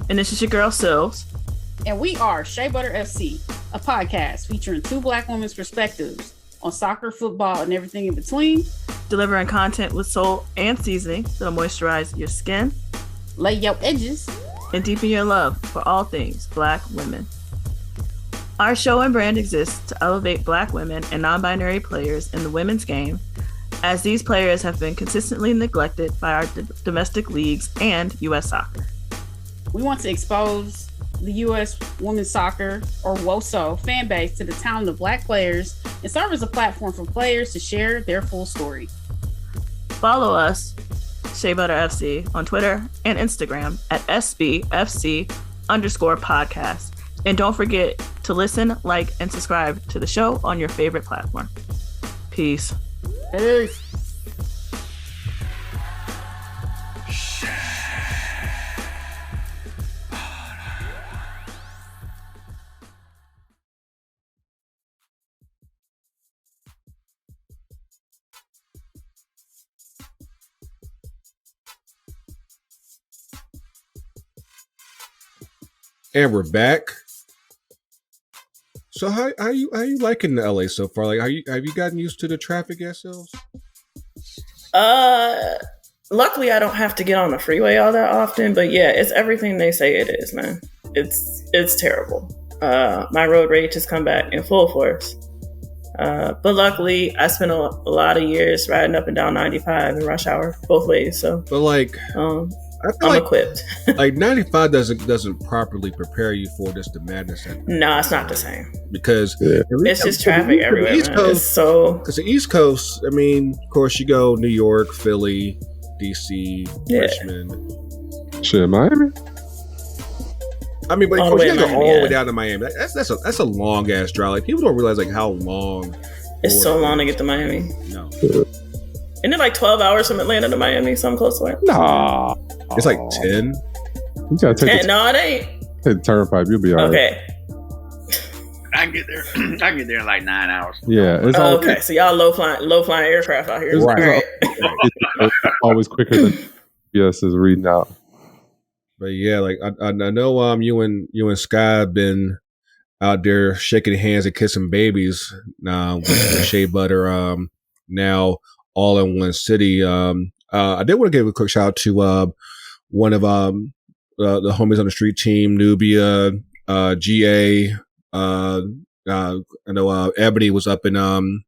And this is your girl, Sylvs. And we are Shea Butter FC, a podcast featuring two Black women's perspectives on soccer, football, and everything in between. Delivering content with soul and seasoning that'll moisturize your skin, lay your edges, and deepen your love for all things Black women. Our show and brand exists to elevate Black women and non-binary players in the women's game, as these players have been consistently neglected by our domestic leagues and U.S. soccer. We want to expose the U.S. women's soccer, or WOSO, fan base to the talent of Black players and serve as a platform for players to share their full story. Follow us, Shea Butter FC, on Twitter and Instagram at SBFC_podcast. And don't forget to listen, like, and subscribe to the show on your favorite platform. Peace. Peace. And we're back. So how you liking the LA so far? Like, have you gotten used to the traffic yourselves? Luckily I don't have to get on the freeway all that often, but yeah, it's everything they say it is, man. It's terrible. My road rage has come back in full force. But luckily I spent a lot of years riding up and down 95 in rush hour both ways. So, but like, I'm equipped. Like 95 doesn't properly prepare you for just the madness. No, it's not the same because it's just traffic everywhere. East Coast, because the East Coast, I mean, of course, you go New York, Philly, DC, Richmond, shit, Miami. I mean, but of course, you guys go all the way down to Miami. That's a long ass drive. Like, people don't realize like how long it's so long to get to Miami. No. Isn't it like 12 hours from Atlanta to Miami? Something close to it? Nah. It's like 10. You gotta take 10? No, it ain't. Take the turnpike. You'll be all right. Okay. I can get there. I can get there in like 9 hours. Yeah. It's okay. So y'all low flying aircraft out here. Right. It's always quicker than yes is reading out. But yeah, like I know you and Sky have been out there shaking hands and kissing babies now with Shea Butter now all in one city. I did want to give a quick shout out to one of the homies on the street team, Nubia, GA. I know Ebony was up in the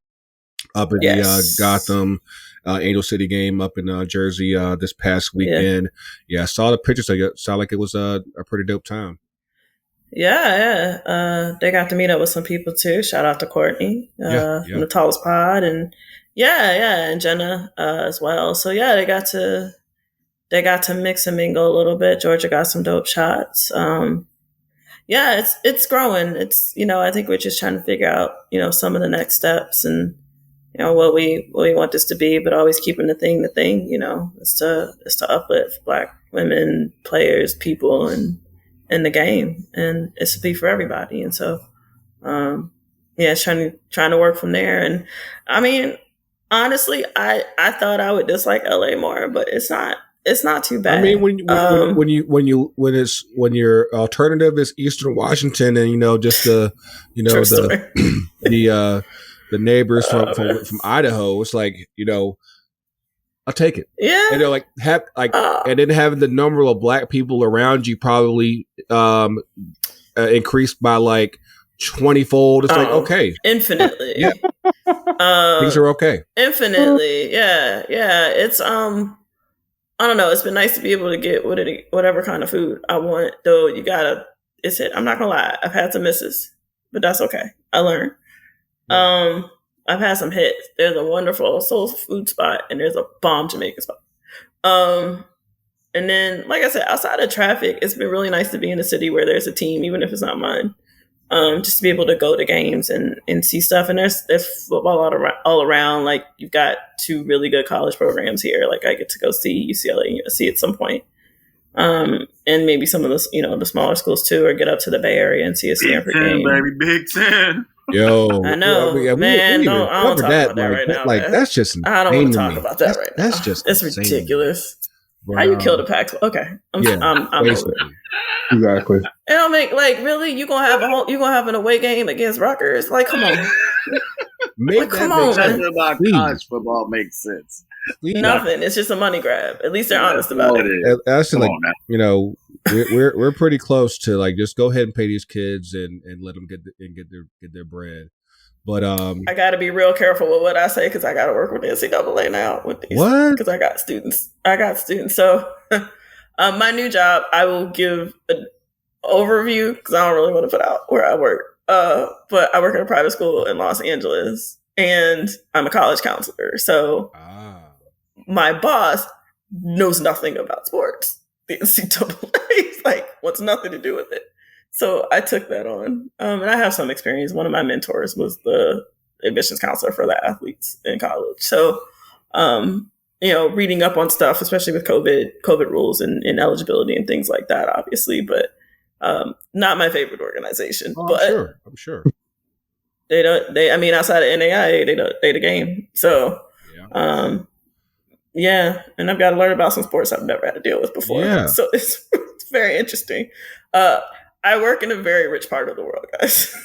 Gotham Angel City game up in Jersey this past weekend. Yeah, I saw the pictures. It sounded like it was a pretty dope time. Yeah. They got to meet up with some people too. Shout out to Courtney from the Tallest Pod, and and Jenna as well. So yeah, they got to mix and mingle a little bit. Georgia got some dope shots. It's growing. It's, I think we're just trying to figure out, some of the next steps and, what we want this to be, but always keeping the thing, is to uplift Black women, players, people in the game. And it's to be for everybody. And so, it's trying to work from there. And I mean, honestly, I thought I would dislike LA more, but it's not too bad. I mean, when your alternative is Eastern Washington, and just the the neighbors from Idaho, it's like, I'll take it. Yeah, and they're like and then having the number of Black people around you probably increased by like 20-fold. It's like, okay, infinitely. Yeah, things are okay. Infinitely, yeah. It's I don't know. It's been nice to be able to get whatever kind of food I want. Though I'm not gonna lie. I've had some misses, but that's okay. I learned. I've had some hits. There's a wonderful soul food spot, and there's a bomb Jamaican spot. And then, like I said, outside of traffic, it's been really nice to be in a city where there's a team, even if it's not mine. Just to be able to go to games and see stuff. And there's football all around. Like, you've got two really good college programs here. Like, I get to go see UCLA and USC at some point. And maybe some of the smaller schools too, or get up to the Bay Area and see a Stanford game. Baby, Big Ten. Yo, I know, man. I don't talk about that right now. Like, man. that's just I don't want to talk about that right now. That's just it's insane. ridiculous. How you kill the Pac? Okay, I'm over it. Exactly. And I'm like, really? You gonna have an away game against Rutgers? Like, come on. Come on, man. About college football makes sense. Nothing. It's just a money grab. At least they're honest about it. Actually, we're pretty close to like just go ahead and pay these kids and let them get their bread. But I got to be real careful with what I say because I got to work with the NCAA now with these. What? Because I got students. So my new job, I will give an overview because I don't really want to put out where I work. But I work in a private school in Los Angeles, and I'm a college counselor. So my boss knows nothing about sports. The NCAA wants nothing to do with it. So I took that on, and I have some experience. One of my mentors was the admissions counselor for the athletes in college. So, reading up on stuff, especially with COVID rules and eligibility and things like that, obviously, but not my favorite organization. But I'm sure. Outside of NAIA, they the game. So, and I've got to learn about some sports I've never had to deal with before. Yeah. So it's very interesting. I work in a very rich part of the world, guys.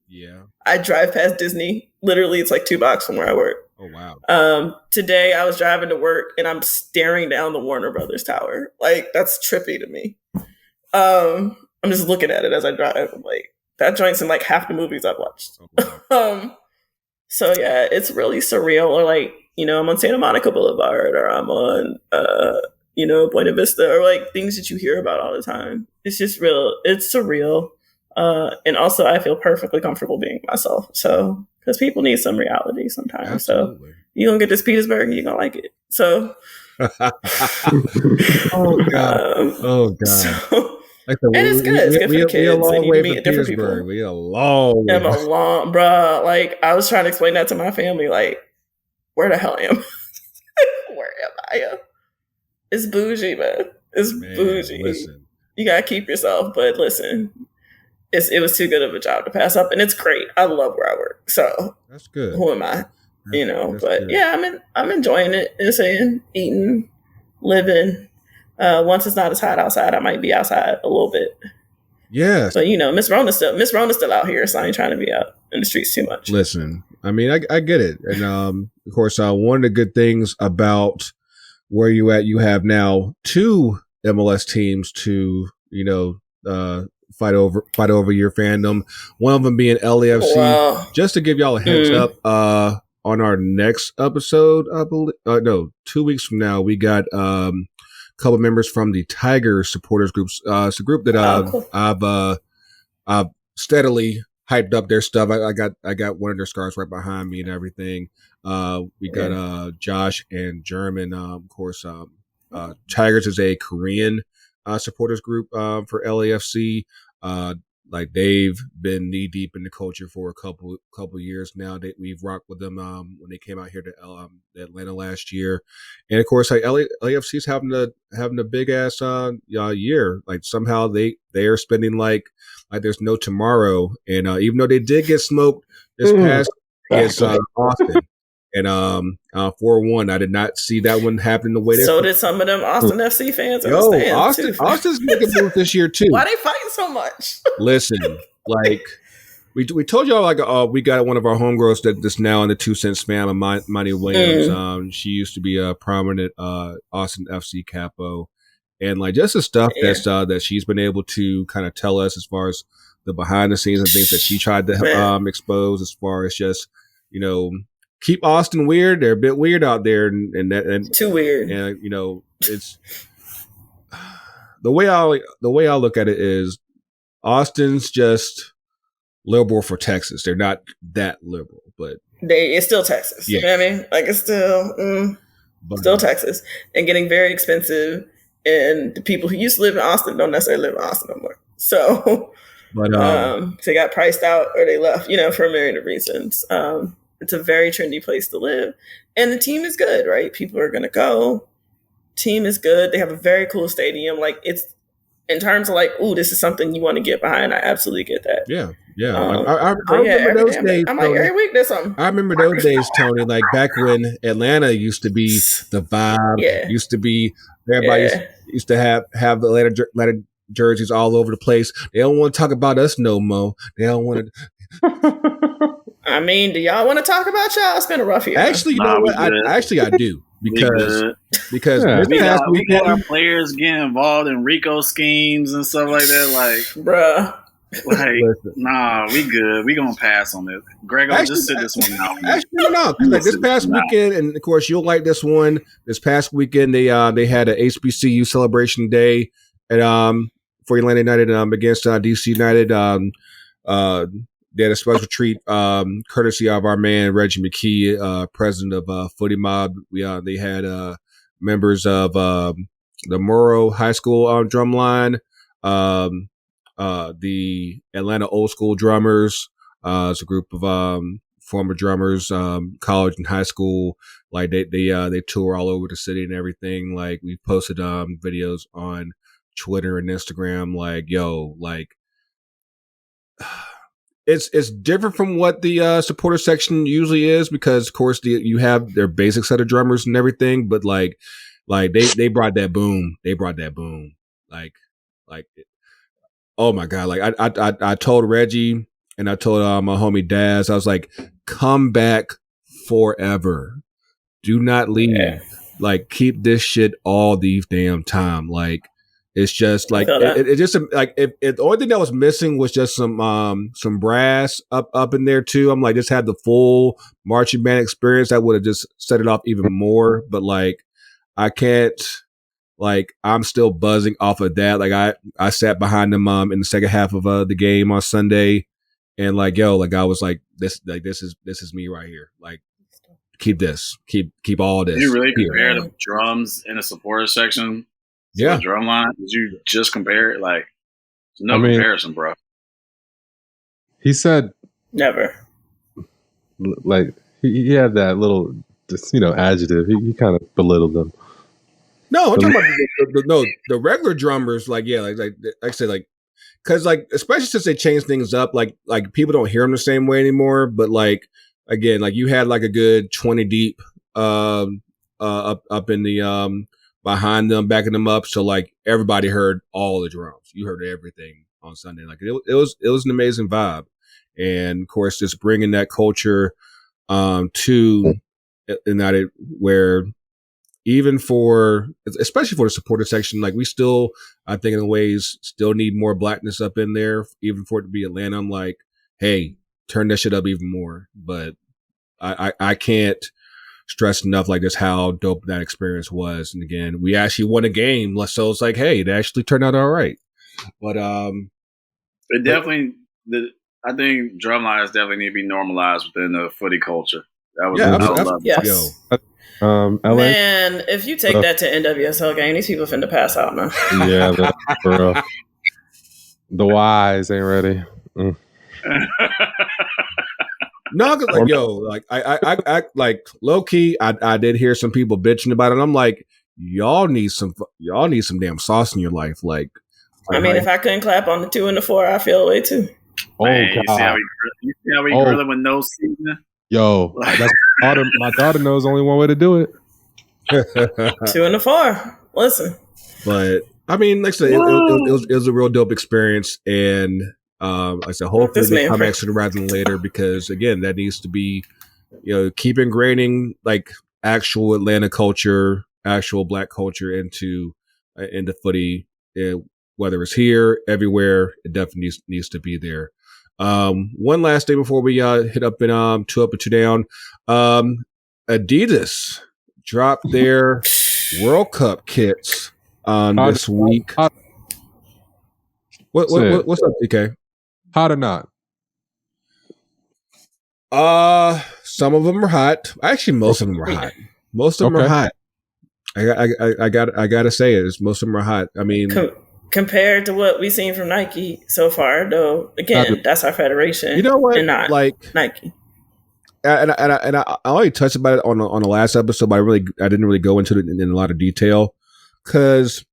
Yeah. I drive past Disney. Literally, it's like 2 blocks from where I work. Oh, wow. Today, I was driving to work, and I'm staring down the Warner Brothers Tower. Like, that's trippy to me. I'm just looking at it as I drive. I'm like, that joint's in like half the movies I've watched. Oh, wow. So, yeah, it's really surreal. Or like, I'm on Santa Monica Boulevard, or I'm on, Buena Vista, or like things that you hear about all the time. It's just real. It's surreal. And also I feel perfectly comfortable being myself. So, because people need some reality sometimes. Absolutely. So you're going to get this Petersburg and you're going to like it. So. Oh, God. So, and it's good. It's good for the kids. And you meet different people. We a long way. I'm a long, bruh. Like, I was trying to explain that to my family. Like, where the hell am I? Where am I? It's bougie, man. It's bougie. Listen. You gotta keep yourself, but listen, it was too good of a job to pass up, and it's great. I love where I work, so that's good. Who am I? But good. Yeah, I'm enjoying it. Saying, eating, living. Once it's not as hot outside, I might be outside a little bit. Yeah, but Miss Rona's still out here, so I ain't trying to be out in the streets too much. Listen, I get it, and of course, one of the good things about where you at, you have now 2 MLS teams to, fight over your fandom. One of them being LAFC. Wow. Just to give y'all a heads up, on our next episode, I believe, 2 weeks from now, we got a couple members from the Tigers supporters groups. It's a group that I've steadily hyped up their stuff. I got one of their scarves right behind me and everything. We got Josh and German. Of course, Tigers is a Korean supporters group for LAFC. Like they've been knee deep in the culture for a couple years now. We've rocked with them when they came out here to Atlanta last year, and of course, like LAFC is having a big ass year. Like somehow they are spending like there's no tomorrow, and even though they did get smoked this past against Austin. And 4-1, I did not see that one happen the way they. So did some of them Austin FC fans. Austin's making moves this year too. Why they fighting so much? Listen, like we told y'all, like we got one of our homegirls that's now in the 2 cent spam, Monty Williams. She used to be a prominent Austin FC capo, and like just the stuff that she's been able to kind of tell us as far as the behind the scenes and things that she tried to expose, as far as just keep Austin weird. They're a bit weird out there, and too weird. And it's the way I look at it is Austin's just liberal for Texas. They're not that liberal, but it's still Texas. Yeah. You know what I mean? Like it's still Texas, and getting very expensive. And the people who used to live in Austin don't necessarily live in Austin no more. So, they got priced out or they left. For a myriad of reasons. It's a very trendy place to live. And the team is good, right? People are going to go. Team is good. They have a very cool stadium. Like in terms of like, ooh, this is something you want to get behind, I absolutely get that. Yeah. I remember those days. I'm like, every week there's something. I remember those days, Tony, like back when Atlanta used to be the vibe, used to be, everybody used to have the Atlanta jerseys all over the place. They don't want to talk about us no more. They don't want to. I mean, do y'all want to talk about y'all? It's been a rough year. Actually, you know what? I do because we got our players getting involved in RICO schemes and stuff like that. Like, bruh. Like, nah, we good. We gonna pass on this. Greggo, just sit this one out. Actually, no. Like this past weekend, and of course you'll like this one. This past weekend, they had a HBCU Celebration Day at for Atlanta United against DC United. They had a special treat courtesy of our man Reggie McKee, president of Footy Mob. They had members of the Morrow High School drumline. The Atlanta Old School Drummers, it's a group of former drummers, college and high school. Like they tour all over the city and everything. Like we posted videos on Twitter and Instagram. Like, yo, like it's different from what the supporter section usually is, because of course you have their basic set of drummers and everything, but like they brought that boom. They brought that boom. Like. Oh my God. Like I told Reggie and I told my homie Daz, I was like, come back forever. Do not leave. Yeah. Like keep this shit all the damn time. Like it's just like, it just like, if the only thing that was missing was just some brass up in there too. I'm like, just had the full marching band experience. That would have just set it off even more. But like, I can't. Like I'm still buzzing off of that. Like I sat behind them in the second half of the game on Sunday, and like yo, like I was like this is me right here. Like keep this, keep all this. Did you really compare the drums in the supporter section? To the drum line. Did you just compare it? Like comparison, bro. He said never. Like he had that little adjective. He kind of belittled them. No, I'm talking about the regular drummers. Like, yeah, like I said, like, because like especially since they changed things up, like people don't hear them the same way anymore. But like again, like you had like a good 20 deep up in the behind them, backing them up, so like everybody heard all the drums. You heard everything on Sunday. Like it was an amazing vibe, and of course, just bringing that culture to United where. Even especially for the supporter section, like we still, I think in ways, still need more blackness up in there, even for it to be Atlanta. I'm like, hey, turn that shit up even more. But I can't stress enough like just how dope that experience was. And again, we actually won a game, so it's like, hey, it actually turned out all right. But it definitely, I think drumlines definitely need to be normalized within the footy culture. That was yes. Yo. LA? Man, if you take that to NWSL game, these people finna pass out, man. Yeah, bro. The Y's ain't ready. No, cause like yo, like I like low key. I did hear some people bitching about it. And I'm like, y'all need some damn sauce in your life. Like, I mean, if I couldn't clap on the 2 and the 4, I feel away too. Oh man, God! You see how we grilling with no seasoning? Yo, that's my daughter knows only one way to do it. 2 and the 4. Listen, but I mean, like I said, it was a real dope experience, and like I said, hopefully they come back sooner rather than later, because again, that needs to be, keep ingraining like actual Atlanta culture, actual Black culture into footy, whether it's here, everywhere. It definitely needs to be there. One last thing before we hit up in 2 Up and 2 Down. Adidas dropped their World Cup kits this week. What's up, DK? Hot or not? Some of them are hot. Actually, most of them are hot. Most of them are hot. I gotta say it. Most of them are hot. I mean, compared to what we've seen from Nike so far, though, again, that's our federation. You know what? And not like Nike. And I only touched about it on the last episode, but I didn't really go into it in a lot of detail, because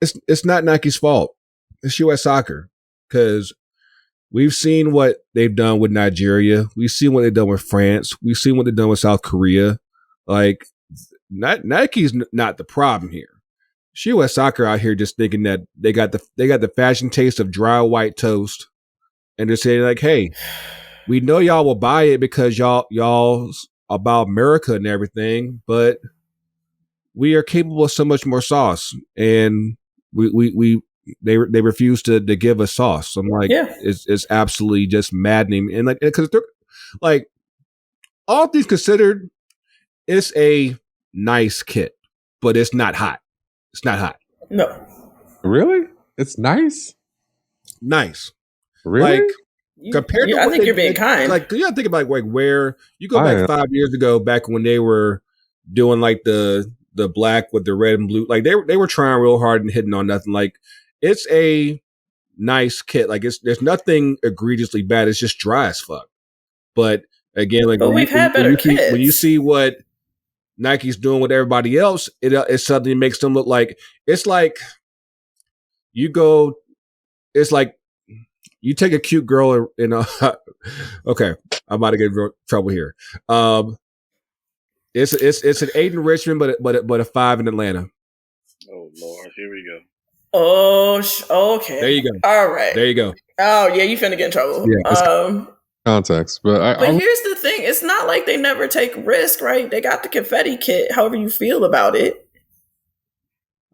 it's not Nike's fault. It's U.S. Soccer, because we've seen what they've done with Nigeria. We've seen what they've done with France. We've seen what they've done with South Korea. Like, Nike's not the problem here. It's U.S. Soccer out here just thinking that they got the fashion taste of dry white toast, and they're saying like, "Hey, we know y'all will buy it because y'all's about America and everything, but we are capable of so much more sauce, and they refuse to give us sauce." I'm like, it's absolutely just maddening, and like, because they're like, all things considered, it's a nice kit, but it's not hot. It's not hot. No, really, it's nice. Nice, really. Like, compared to, I think you're being kind. Like, you gotta think about like where you go back 5 years ago, back when they were doing like the black with the red and blue. Like they were trying real hard and hitting on nothing. Like, it's a nice kit. Like, there's nothing egregiously bad. It's just dry as fuck. But again, like, we've had better kits. When you see what Nike's doing with everybody else, it suddenly makes them look like, it's like you go. It's like you take a cute girl in a. Okay, I'm about to get in trouble here. It's an 8 in Richmond, but a 5 in Atlanta. Oh Lord, here we go. Oh, okay. There you go. All right. There you go. Oh yeah, you finna get in trouble. Yeah, context, but here's the thing: it's not like they never take risk, right? They got the confetti kit. However you feel about it.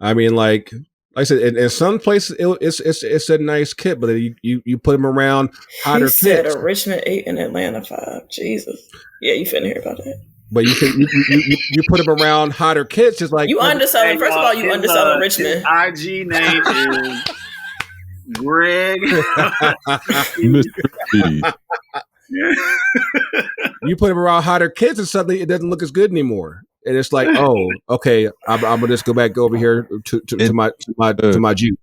I mean, like I said, in some places it's a nice kit, but you put them around hotter kits. He said a Richmond 8 and Atlanta 5. Jesus. Yeah, you finna hear about that. But you put them around hotter kits, just like you underselling. First of all, you underselling Richmond. IG name is Greg. You put them around hotter kits, and suddenly it doesn't look as good anymore. And it's like, oh, okay, I'm gonna just go back over here to my juice.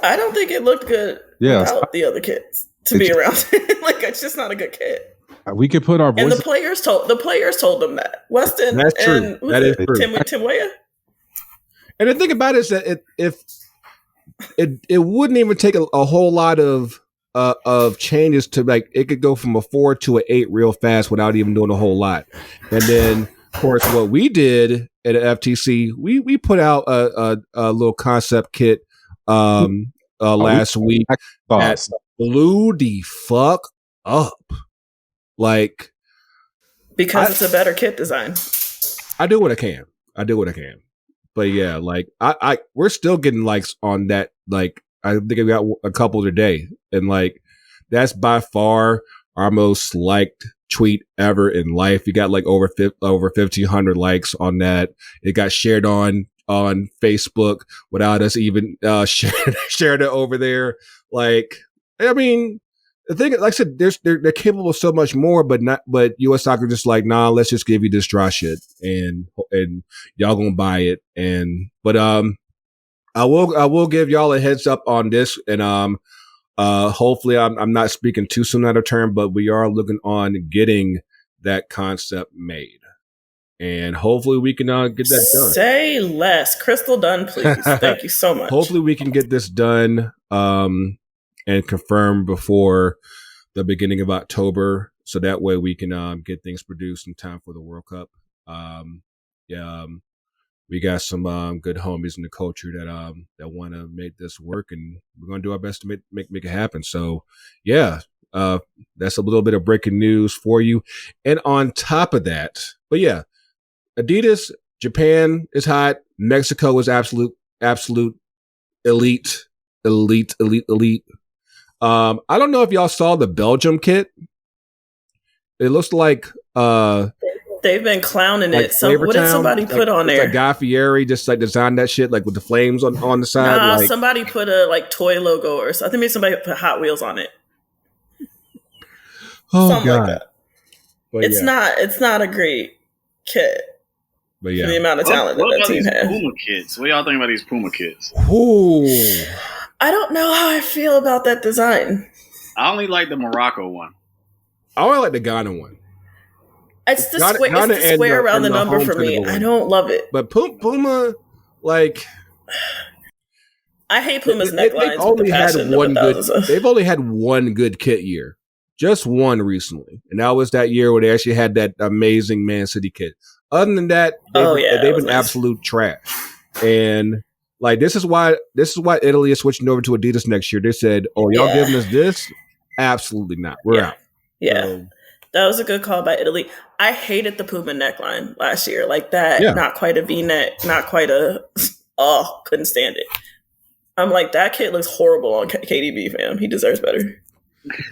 I don't think it looked good without the other kits to be around. Like, it's just not a good kit. We could put our voice. And the players told them that. Weston. That's true. That is true. Tim Weah. And the thing about it is that it wouldn't even take a whole lot of changes to, like, it could go from a 4 to an 8 real fast without even doing a whole lot. And then, of course, what we did at FTC, we put out a little concept kit last week that blew the fuck up. Like, because it's a better kit design. I do what I can. But yeah, like we're still getting likes on that. Like, I think I got a couple today, and like that's by far our most liked tweet ever in life. We got like over 1,500 likes on that. It got shared on Facebook without us even sharing it over there. Like, I mean, the thing, like I said, they're capable of so much more, but U.S. Soccer just like, nah, let's just give you this dry shit, and y'all gonna buy it. But I will give y'all a heads up on this, and hopefully I'm not speaking too soon out of turn, but we are looking on getting that concept made, and hopefully we can get that done. Say less, Crystal Dunn, please. Thank you so much. Hopefully we can get this done. And confirm before the beginning of October, so that way we can get things produced in time for the World Cup. We got some good homies in the culture that want to make this work, and we're gonna do our best to make it happen. So yeah, that's a little bit of breaking news for you. And on top of that, but yeah, Adidas Japan is hot. Mexico is absolute elite. I don't know if y'all saw the Belgium kit. It looks like they've been clowning like it. So what did somebody put on there? Like Guy Fieri just like designed that shit, like with the flames on the side. Nah, like, somebody put a like toy logo or something. I think maybe somebody put Hot Wheels on it. Oh, something God. like that. But it's not a great kit. But yeah, for the amount of talent that team has. Puma kits. What y'all think about these Puma kits? Ooh. I don't know how I feel about that design. I only like the Morocco one. I only like the Ghana one. It's the square around the number for me. I don't love it. But Puma, like, I hate Puma's necklines. They've only had one good kit year, just one recently, and that was that year where they actually had that amazing Man City kit. Other than that, they've been absolute trash. And like this is why Italy is switching over to Adidas next year. They said, "Oh, y'all giving us this? Absolutely not. We're out." Yeah. So, that was a good call by Italy. I hated the Puma neckline last year. Like that, not quite a V-neck, not quite a... Oh, couldn't stand it. I'm like, that kid looks horrible on KDB, fam. He deserves better.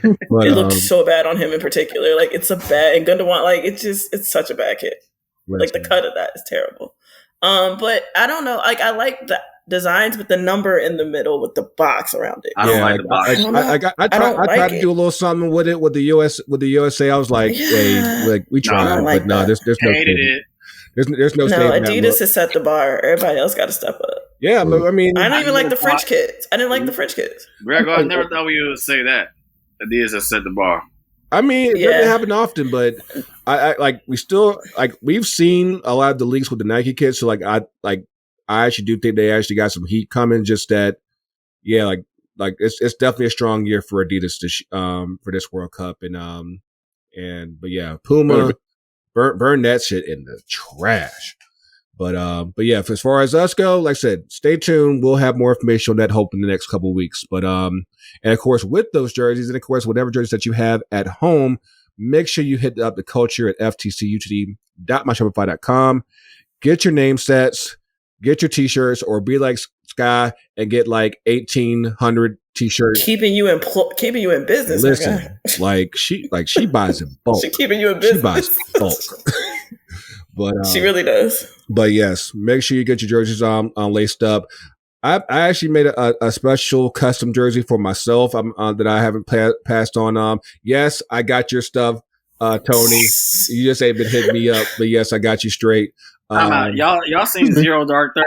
But, it looked so bad on him in particular. Like, it's a bad... And Gundogan, like, it's such a bad kid. Like, the cut of that is terrible. But I don't know. Like, I like the designs with the number in the middle with the box around it. I don't like the box. I tried to do a little something with it with the USA. I was like, hey, like we tried, but no, there's no it. There's no Adidas has set the bar. Everybody else got to step up. Yeah, but I mean, I don't even like the French kids. I didn't like the French kids. Greggo, I never thought we would say that. Adidas has set the bar. I mean, it doesn't happen often, but we've seen a lot of the leaks with the Nike kids. So I actually do think they actually got some heat coming. Just that, it's definitely a strong year for Adidas for this World Cup, but Puma burn that shit in the trash. But yeah, as far as us go, like I said, stay tuned. We'll have more information on that hope in the next couple of weeks. But and of course with those jerseys, and of course whatever jerseys that you have at home, make sure you hit up the culture at ftcutd.myshopify.com. Get your name sets. Get your t-shirts, or be like Sky and get like 1,800 t-shirts. Keeping you in business. Listen, she buys in bulk. She's keeping you in business. She buys in bulk. But she really does. But yes, make sure you get your jerseys laced up. I actually made a special custom jersey for myself that I haven't passed on. Yes, I got your stuff, Tony. You just ain't been hitting me up, but yes, I got you straight. Y'all seen Zero Dark 30?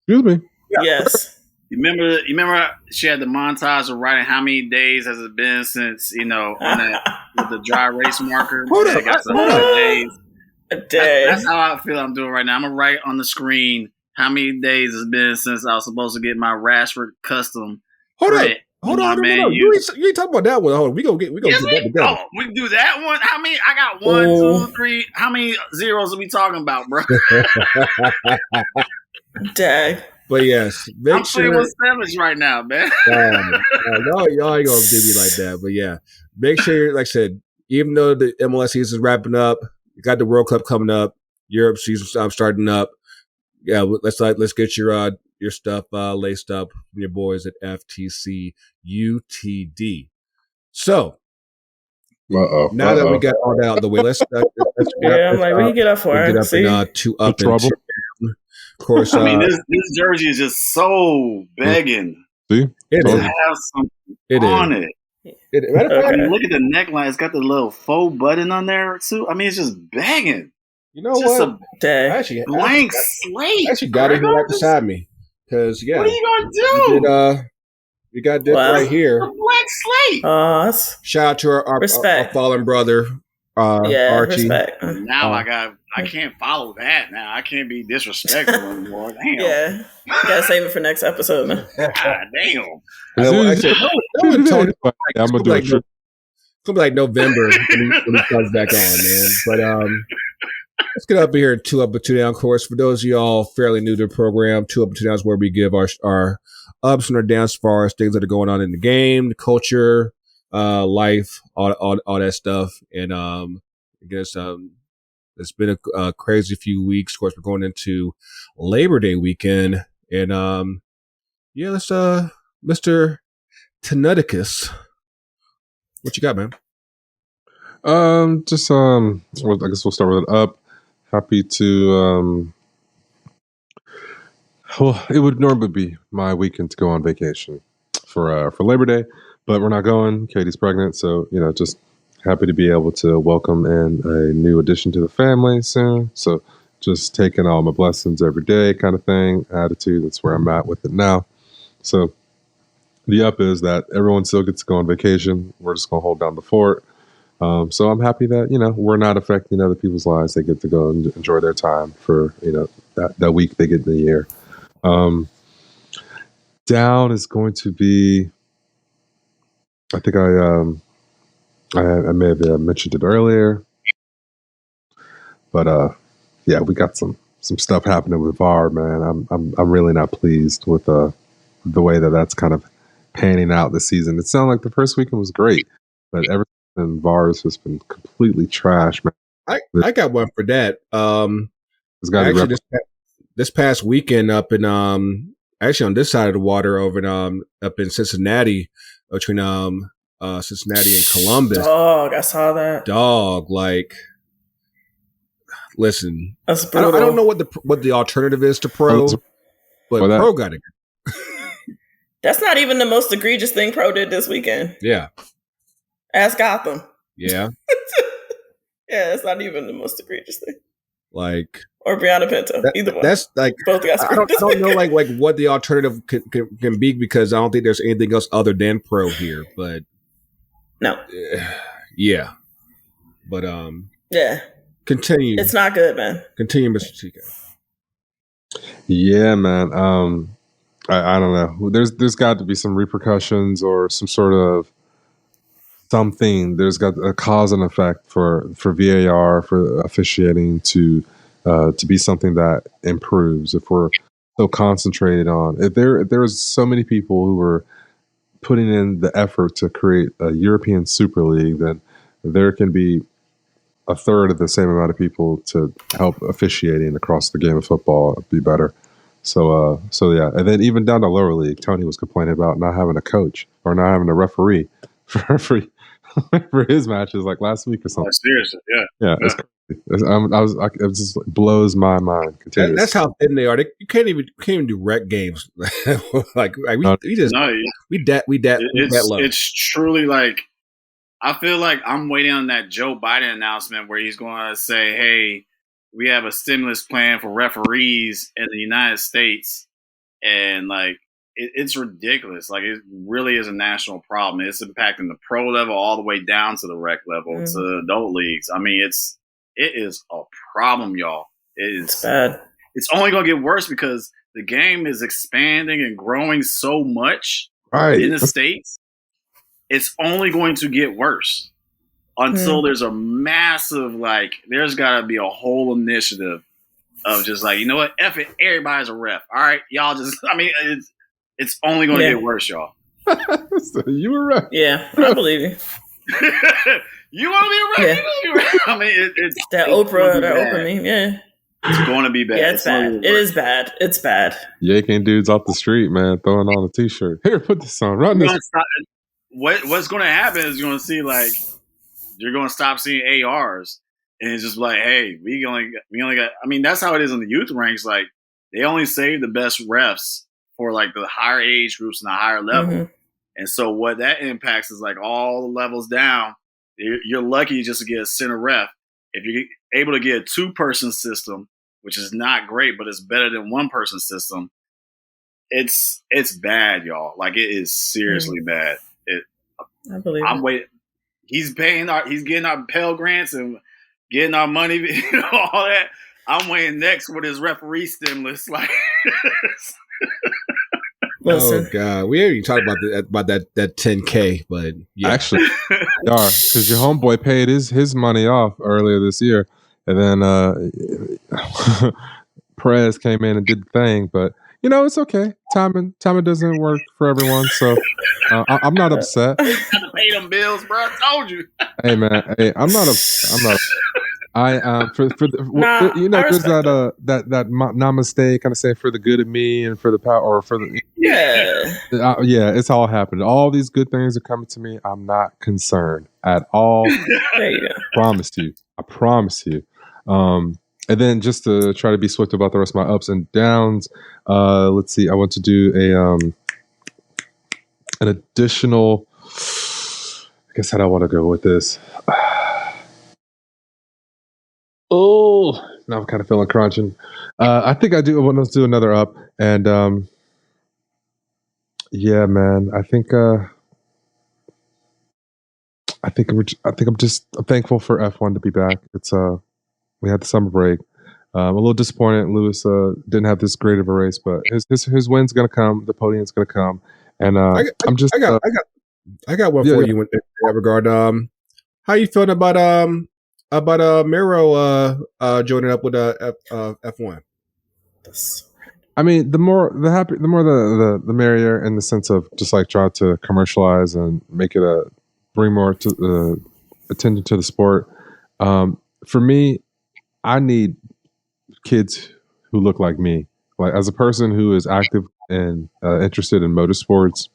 Excuse me. Yes. You remember she had the montage of writing how many days has it been since, on that with the dry erase marker. Hold up. Days. A day. That's how I feel I'm doing right now. I'm gonna write on the screen how many days it's been since I was supposed to get my Rashford custom. Hold on. You ain't talking about that one. Hold on. We gonna get that together. Oh, we can do that one. How many? I got 1, 2, 3. How many zeros are we talking about, bro? Dang. But yes, I'm playing with Savage right now, man. Y'all ain't gonna do me like that. But yeah, make sure, like I said, even though the MLS season is wrapping up, you got the World Cup coming up, Europe season starting up. Yeah, let's get your stuff laced up from your boys at FTC UTD. So, now that we got all that out of the way, let's I'm like, we can get up for it. Get up and two up and two down. Of course, I mean, this jersey is just so begging. See, it to have something on it. Look at the neckline; it's got the little faux button on there too. I mean, it's just begging. You know what? Blank slate. I actually got it here right beside me. Because what are you gonna do? We got this right here. A blank slate. Shout out to our fallen brother, Archie. Respect. Now I can't follow that. Now I can't be disrespectful anymore. Damn. Yeah, you gotta save it for next episode, man. God damn. I'm gonna do it. It's gonna be like November when he comes back on, man. But let's get up here. 2 Up and 2 Down. Of course, for those of y'all fairly new to the program, 2 Up and 2 Down is where we give our ups and our downs as far as things that are going on in the game, the culture, life, all that stuff. And I guess it's been a crazy few weeks. Of course, we're going into Labor Day weekend, and let's Mr. Tenuticus, what you got, man? I guess we'll start with it up. Happy to it would normally be my weekend to go on vacation for Labor Day, but we're not going. Katie's pregnant, so just happy to be able to welcome in a new addition to the family soon. So just taking all my blessings every day kind of thing, attitude. That's where I'm at with it now. So the up is that everyone still gets to go on vacation. We're just going to hold down the fort. So I'm happy that, we're not affecting other people's lives. They get to go and enjoy their time for, that week they get in the year. Down is going to be. I think I may have mentioned it earlier, but yeah, we got some stuff happening with VAR, man. I'm really not pleased with the way that's kind of panning out this season. It sounded like the first weekend was great, but ever since VAR has just been completely trash, man. I got one for that. It's got to be this past weekend up in actually on this side of the water over in up in Cincinnati, between Cincinnati and Columbus. Dog, I saw that. Dog, like, listen, that's I don't know what the alternative is to Pro, but Pro got it. That's not even the most egregious thing Pro did this weekend. Yeah. Ask Gotham. Yeah. Yeah, it's not even the most egregious thing. Like, or Brianna Pinto, either one. That's like, both got I don't know like what the alternative can be, because I don't think there's anything else other than Pro here. But no, yeah, but yeah, continue. It's not good, man. Continue, Mr. TK. Yeah, man. I don't know. There's got to be some repercussions or some sort of something. There's got a cause and effect for VAR, for officiating to be something that improves. If we're so concentrated on, if there's so many people who were putting in the effort to create a European Super League, then there can be a third of the same amount of people to help officiating across the game of football be better. So yeah, and then even down to lower league, Tony was complaining about not having a coach or not having a referee for his matches like last week or something. Seriously, yeah. It's crazy. It just blows my mind. That's how thin they are. You can't even do rec games. like we that low. It's truly like, I feel like I'm waiting on that Joe Biden announcement where he's going to say, "Hey, we have a stimulus plan for referees in the United States," and like it's ridiculous. Like, it really is a national problem. It's impacting the pro level all the way down to the rec level, to the adult leagues. I mean, it is a problem, y'all. It's bad. It's only going to get worse because the game is expanding and growing so much in the States. It's only going to get worse until there's a massive, like, there's got to be a whole initiative of just like, you know what, F it, everybody's a ref. All right, y'all just, I mean, it's only going to get worse, y'all. So you were right. Yeah, I believe you. You want to be a ref? Yeah. I mean, it's that Oprah meme. Yeah, it's going to be bad. Yeah, it's bad. It is bad. It's bad. Yanking dudes off the street, man, throwing on a t-shirt. Here, put this on. Run this. What's going to happen is you're going to see, like, you're going to stop seeing ARs, and it's just like, hey, we only got. I mean, that's how it is in the youth ranks. Like, they only save the best refs for like the higher age groups and the higher level. And so what that impacts is like all the levels down. You're lucky just to get a center ref. If you're able to get a 2-person system, which is not great, but it's better than 1-person system, it's bad, y'all. Like, it is seriously bad. I believe I'm waiting. He's getting our Pell Grants and getting our money, all that. I'm waiting next with his referee stimulus. Like, oh God, we already talked about that 10K, but yeah. Actually, because your homeboy paid his money off earlier this year, and then Perez came in and did the thing. But you know, it's okay. Timing doesn't work for everyone, so I'm not upset. Pay them bills, bro. I told you. Hey man, hey, I'm not. There's that namaste kind of saying for the good of me and for the power, or for the it's all happening. All these good things are coming to me. I'm not concerned at all. There you go. I promise you. And then just to try to be swift about the rest of my ups and downs, let's see. I want to do an additional. I guess how do I want to go with this? Oh, now I'm kind of feeling crunching. I think I do want to do another up, and yeah, man. I think I'm thankful for F1 to be back. It's we had the summer break. a little disappointed Lewis didn't have this great of a race, but his win's going to come. The podium's going to come. And I got one for you in that regard. How you feeling about Miro joining up with F1? I mean, the more the merrier, in the sense of just like trying to commercialize and make it bring more to attention to the sport. For me, I need kids who look like me. Like, as a person who is active and interested in motorsports,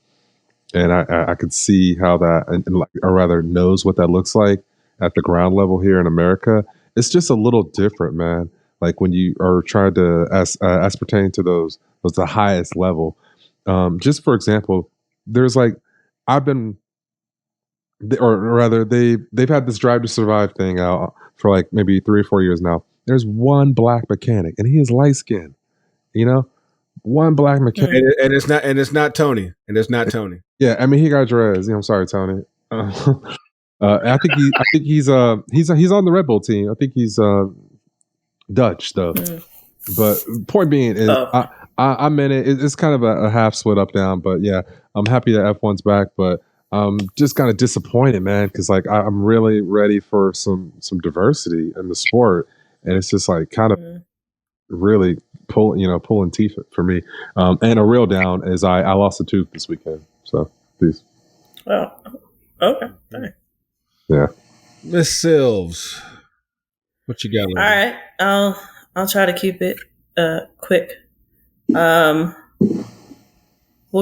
and I could see how that, or rather knows what that looks like at the ground level here in America. It's just a little different, man. Like when you are trying to ascertain to those the highest level. Just for example, there's like they've had this Drive to Survive thing out for like maybe 3 or 4 years now. There's one black mechanic, and he is light skinned. You know, one black mechanic, and it's not Tony, and it's not Tony. Yeah, I mean, he got dreads. I'm sorry, Tony. I think he's on the Red Bull team. I think he's Dutch though. But point being is, I'm in it. It's kind of a half split up down. But yeah, I'm happy that F1's back. But just kind of disappointed, man, because like I'm really ready for some diversity in the sport, and it's just like kind of really pulling teeth for me. And a real down is I lost a tooth this weekend. So peace. Oh, okay. Thanks. Yeah, Miss Sylvs, what you got? All right, I'll try to keep it quick. We'll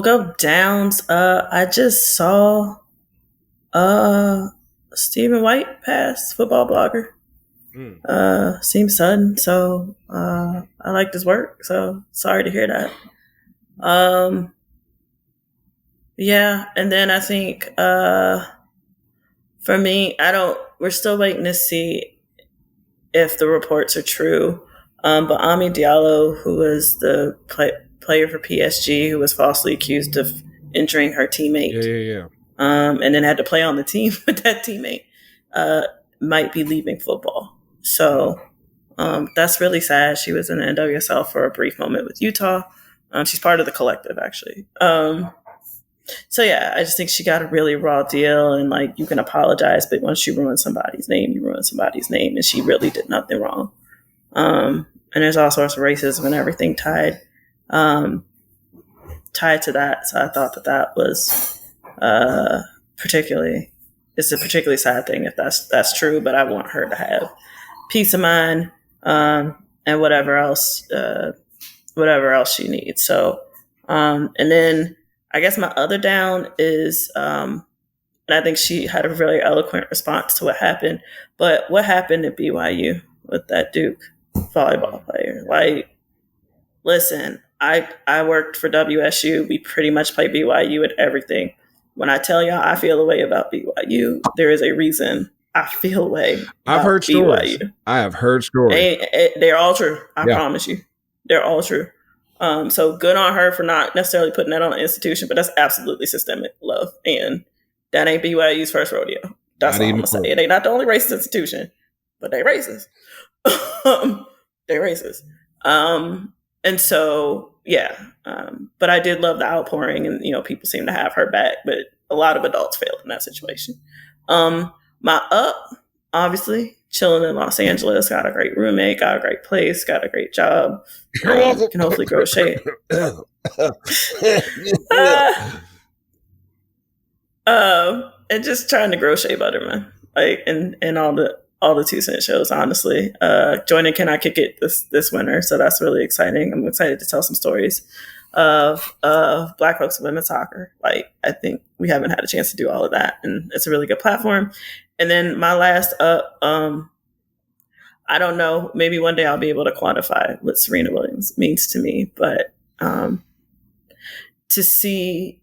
go downs. I just saw Stephen White pass, football blogger. Seems sudden, so I liked his work. So sorry to hear that. Yeah, and then I think for me, we're still waiting to see if the reports are true. But Ami Diallo, who was the player for PSG, who was falsely accused of injuring her teammate, and then had to play on the team with that teammate, might be leaving football. So that's really sad. She was in the NWSL for a brief moment with Utah. She's part of the collective, actually. So yeah, I just think she got a really raw deal, and like, you can apologize, but once you ruin somebody's name, you ruin somebody's name, and she really did nothing wrong. And there's all sorts of racism and everything tied to that. So I thought that was it's a particularly sad thing if that's true. But I want her to have peace of mind and whatever else she needs. So and then I guess my other down is, and I think she had a really eloquent response to what happened. But what happened at BYU with that Duke volleyball player? Like, listen, I worked for WSU. We pretty much play BYU at everything. When I tell y'all I feel a way about BYU, there is a reason I feel a way. I've heard stories. BYU. I have heard stories. They're all true. I promise you. They're all true. So good on her for not necessarily putting that on an institution, but that's absolutely systemic love. And that ain't BYU's first rodeo. That's all I'm going to say. It ain't not the only racist institution, but they racist. They racist. And so, yeah. But I did love the outpouring, and, people seem to have her back, but a lot of adults failed in that situation. My up, obviously, chilling in Los Angeles, got a great roommate, got a great place, got a great job. Can hopefully crochet. And just trying to grow shea butter, man. Like, and all the 2-cent shows, honestly. Joining Can I Kick It this winter, so that's really exciting. I'm excited to tell some stories of Black folks in women's soccer. Like, I think we haven't had a chance to do all of that, and it's a really good platform. And then my last up, I don't know, maybe one day I'll be able to quantify what Serena Williams means to me, but to see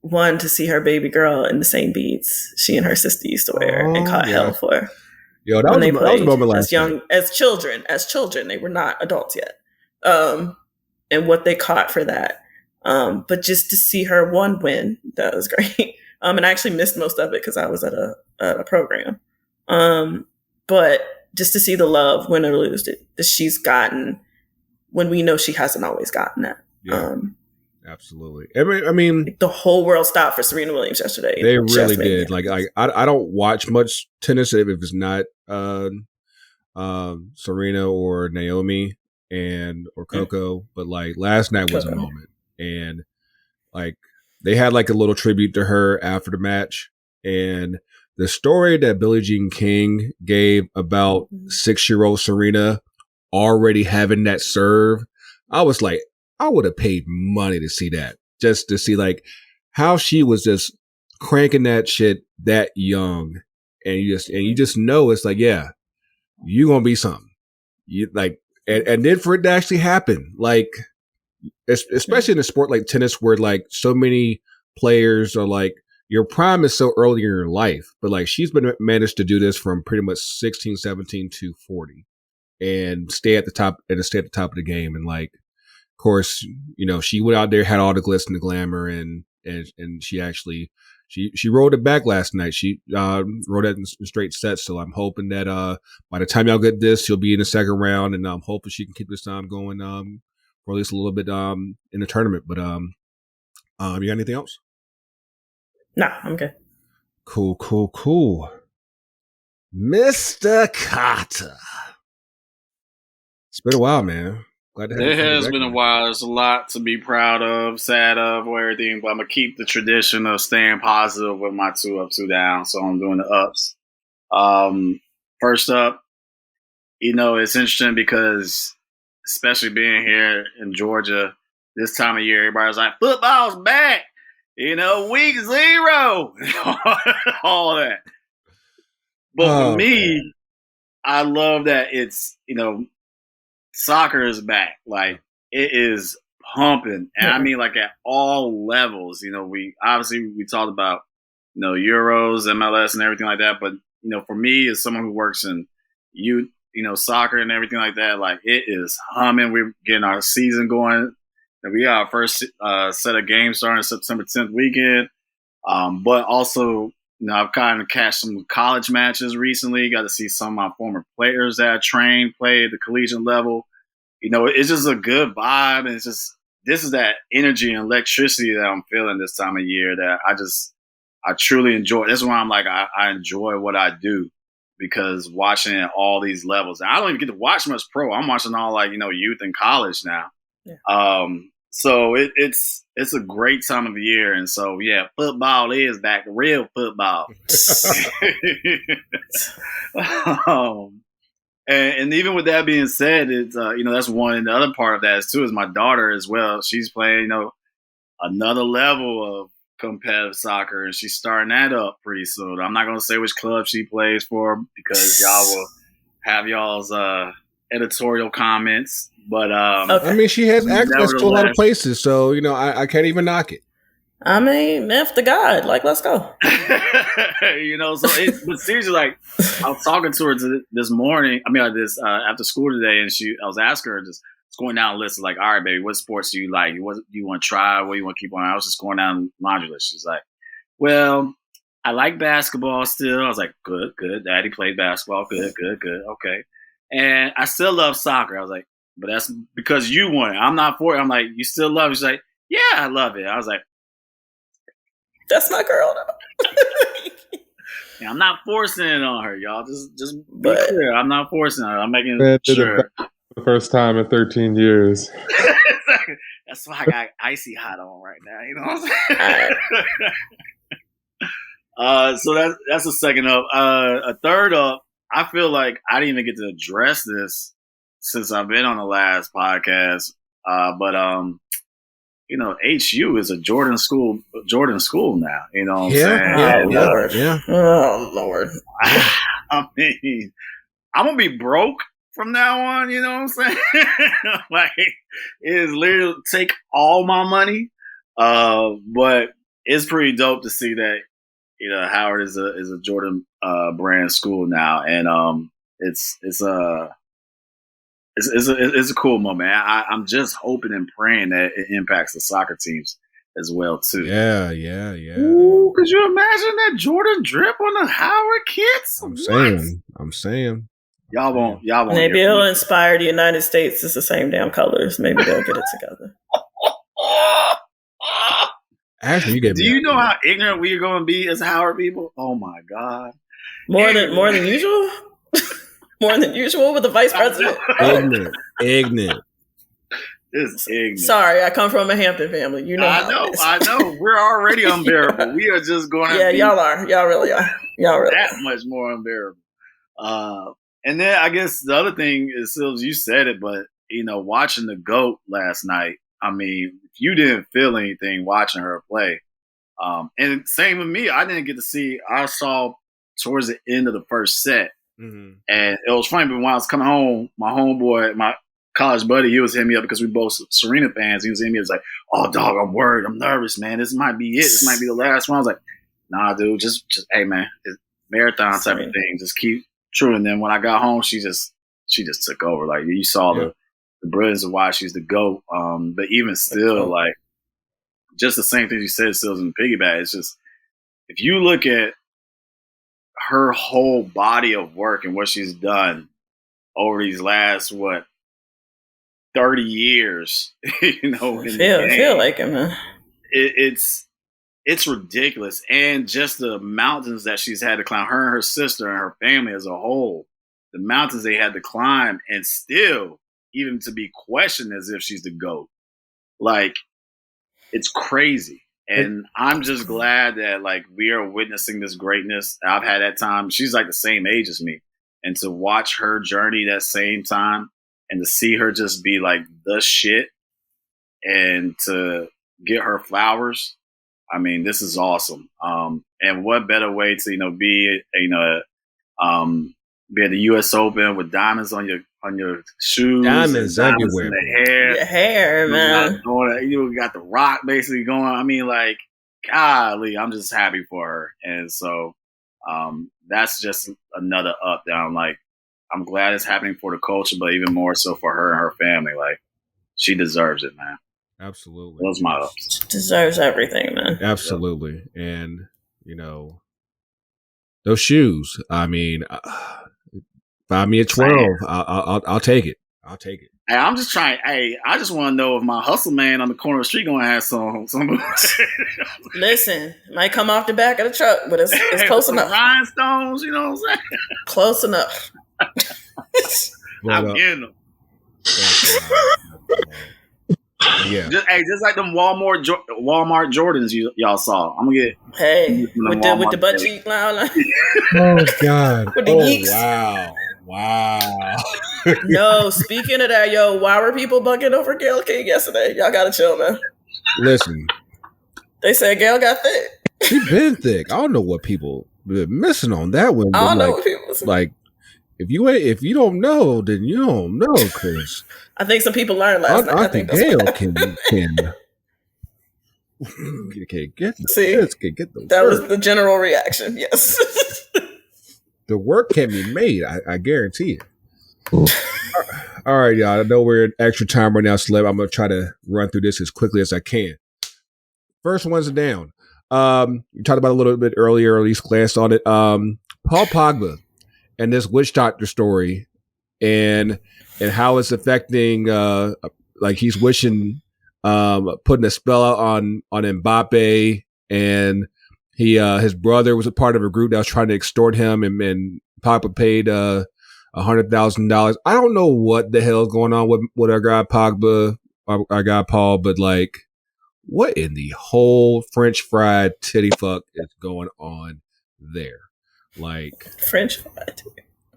her baby girl in the same beads she and her sister used to wear and caught hell for. Yo, that was a moment last night. As children, they were not adults yet. And what they caught for that. But just to see her win, that was great. And I actually missed most of it because I was at a program. But just to see the love, win or lose, that she's gotten when we know she hasn't always gotten that. Yeah. Absolutely. I mean, the whole world stopped for Serena Williams yesterday. They really did. Like, I don't watch much tennis if it's not Serena or Naomi or Coco, but like last night was a moment, and like they had like a little tribute to her after the match, and the story that Billie Jean King gave about 6-year-old Serena already having that serve, I was like, I would have paid money to see that, just to see like how she was just cranking that shit that young, and you just know it's like, yeah, you gonna be something. You like, and then for it to actually happen, like especially in a sport like tennis, where like so many players are like, your prime is so early in your life, but like she's managed to do this from pretty much 16, 17 to 40, and stay at the top of the game, and like. Of course, she went out there, had all the glitz and the glamour, and she actually she rolled it back last night. She rode it in straight sets. So I'm hoping that by the time y'all get this, she'll be in the second round, and I'm hoping she can keep this time going for at least a little bit in the tournament. But you got anything else? Nah, I'm good. Cool. Mr. Carter. It's been a while, man. It has been a while. There's a lot to be proud of, sad of, or everything, but I'm going to keep the tradition of staying positive with my 2 up, 2 down, so I'm doing the ups. First up, it's interesting because, especially being here in Georgia, this time of year, everybody's like, football's back, week 0, all that. But for me, I love that it's, soccer is back. Like, it is pumping. And I mean, like, at all levels. We talked about, Euros, MLS, and everything like that. But, for me, as someone who works in youth, soccer and everything like that, like, it is humming. We're getting our season going. And we got our first set of games starting September 10th weekend. But also, I've kind of catched some college matches recently. Got to see some of my former players that I trained play at the collegiate level. It's just a good vibe. And this is that energy and electricity that I'm feeling this time of year that I truly enjoy. That's why I'm like, I enjoy what I do, because watching at all these levels. And I don't even get to watch much pro. I'm watching all like, youth and college now. Yeah. So it's a great time of the year. And so, yeah, football is back, real football. And even with that being said, it's, that's one. And the other part of that is my daughter as well. She's playing, another level of competitive soccer, and she's starting that up pretty soon. I'm not going to say which club she plays for, because y'all will have y'all's editorial comments. But I mean, she has access to a lot of places, so I can't even knock it. I mean, F to God, like, let's go. But seriously, like, I was talking to her this morning. I mean, after school today, and I was asking her, just going down a list of like, all right, baby, what sports do you like? What do you want to try? What do you want to keep on? I was just going down the laundry list. She's like, well, I like basketball still. I was like, good. Daddy played basketball. Good. Okay. And I still love soccer. I was like, but that's because you want it. I'm not for it. I'm like, you still love it? She's like, yeah, I love it. I was like, that's my girl, though. Yeah, I'm not forcing it on her, y'all. Just be clear. I'm not forcing her. I'm making sure. The first time in 13 years. That's why I got icy hot on right now. You know what I'm saying? So that's a second up. A third up, I feel like I didn't even get to address this since I've been on the last podcast. But HU is a Jordan school now. You know what I'm saying? Lord. Yeah. Oh, Lord. I mean, I'm going to be broke from now on, you know what I'm saying? Like, it is literally take all my money. But it's pretty dope to see that, Howard is a Jordan brand school now. And it's a cool moment. I'm just hoping and praying that it impacts the soccer teams as well too. Yeah. Ooh, could you imagine that Jordan drip on the Howard kits? I'm saying. Y'all won't. Maybe it'll inspire the United States. It's the same damn colors. Maybe they'll get it together. Actually, do you know how ignorant we are going to be as Howard people? Oh my God! More than usual. More than usual with the vice president. Ignorant. It's ignorant. Sorry, I come from a Hampton family. You know. I know. We're already unbearable. We are just going to. Yeah, y'all are. Y'all really are. Y'all really that much more unbearable. And then I guess the other thing is, Sylvs, you said it, but watching the GOAT last night. I mean, if you didn't feel anything watching her play, and same with me, I didn't get to see. I saw towards the end of the first set, and it was funny. But when I was coming home, my homeboy, my college buddy, he was hitting me up because we both Serena fans. He was hitting me. He was like, "Oh, dog, I'm worried. I'm nervous, man. This might be it. This might be the last one." I was like, "Nah, dude, just hey, man, it's marathon type of thing. Just keep true." And then when I got home, she just took over. Like you saw the brilliance of why she's the GOAT. But even still, like just the same thing you said, Sylvs and piggyback. It's just if you look at her whole body of work and what she's done over these last 30 years, feel like it, man. It's ridiculous, and just the mountains that she's had to climb. Her and her sister and her family as a whole, the mountains they had to climb, and still even to be questioned as if she's the GOAT. Like, it's crazy. And I'm just glad that, like, we are witnessing this greatness. I've had that time. She's like the same age as me. And to watch her journey that same time and to see her just be like the shit and to get her flowers, I mean, this is awesome. And what better way to, be at the U.S. Open with diamonds on your shoes, diamonds everywhere, in the hair, man. You got the rock basically going. I mean, like, golly, I'm just happy for her, and so that's just another up down. Like, I'm glad it's happening for the culture, but even more so for her and her family. Like, she deserves it, man. Absolutely, those my ups. She deserves everything, man. Absolutely, and those shoes. I mean. Buy me a 12. I'll take it. I'll take it. Hey, I'm just trying. Hey, I just want to know if my hustle man on the corner of the street gonna have some. Listen, might come off the back of the truck, but it's close enough. Rhinestones, you know what I'm saying? Close enough. I'm getting them. Yeah. Just like them Walmart Jordans y'all saw. I'm gonna get. Hey, with the butt cheek line. Oh God. With the geeks. Wow. No, speaking of that, why were people bugging over Gayle King yesterday? Y'all gotta chill, man. Listen. They said Gayle got thick. She been thick. I don't know what people been missing on that one. I don't know what people like. If you don't know, then you don't know, Chris. I think some people learned last night. I think Gayle can get the that work. Was the general reaction. Yes. The work can be made. I guarantee it. All right, y'all. I know we're in extra time right now, Celeb. I'm going to try to run through this as quickly as I can. First one's down. You talked about it a little bit earlier, or at least glanced on it. Paul Pogba and this witch doctor story and how it's affecting, like he's wishing, putting a spell out on Mbappe, and his brother was a part of a group that was trying to extort him, and Pogba paid $100,000. I don't know what the hell is going on with our guy Pogba, our guy Paul, but like, what in the whole French fried titty fuck is going on there? Like French fried.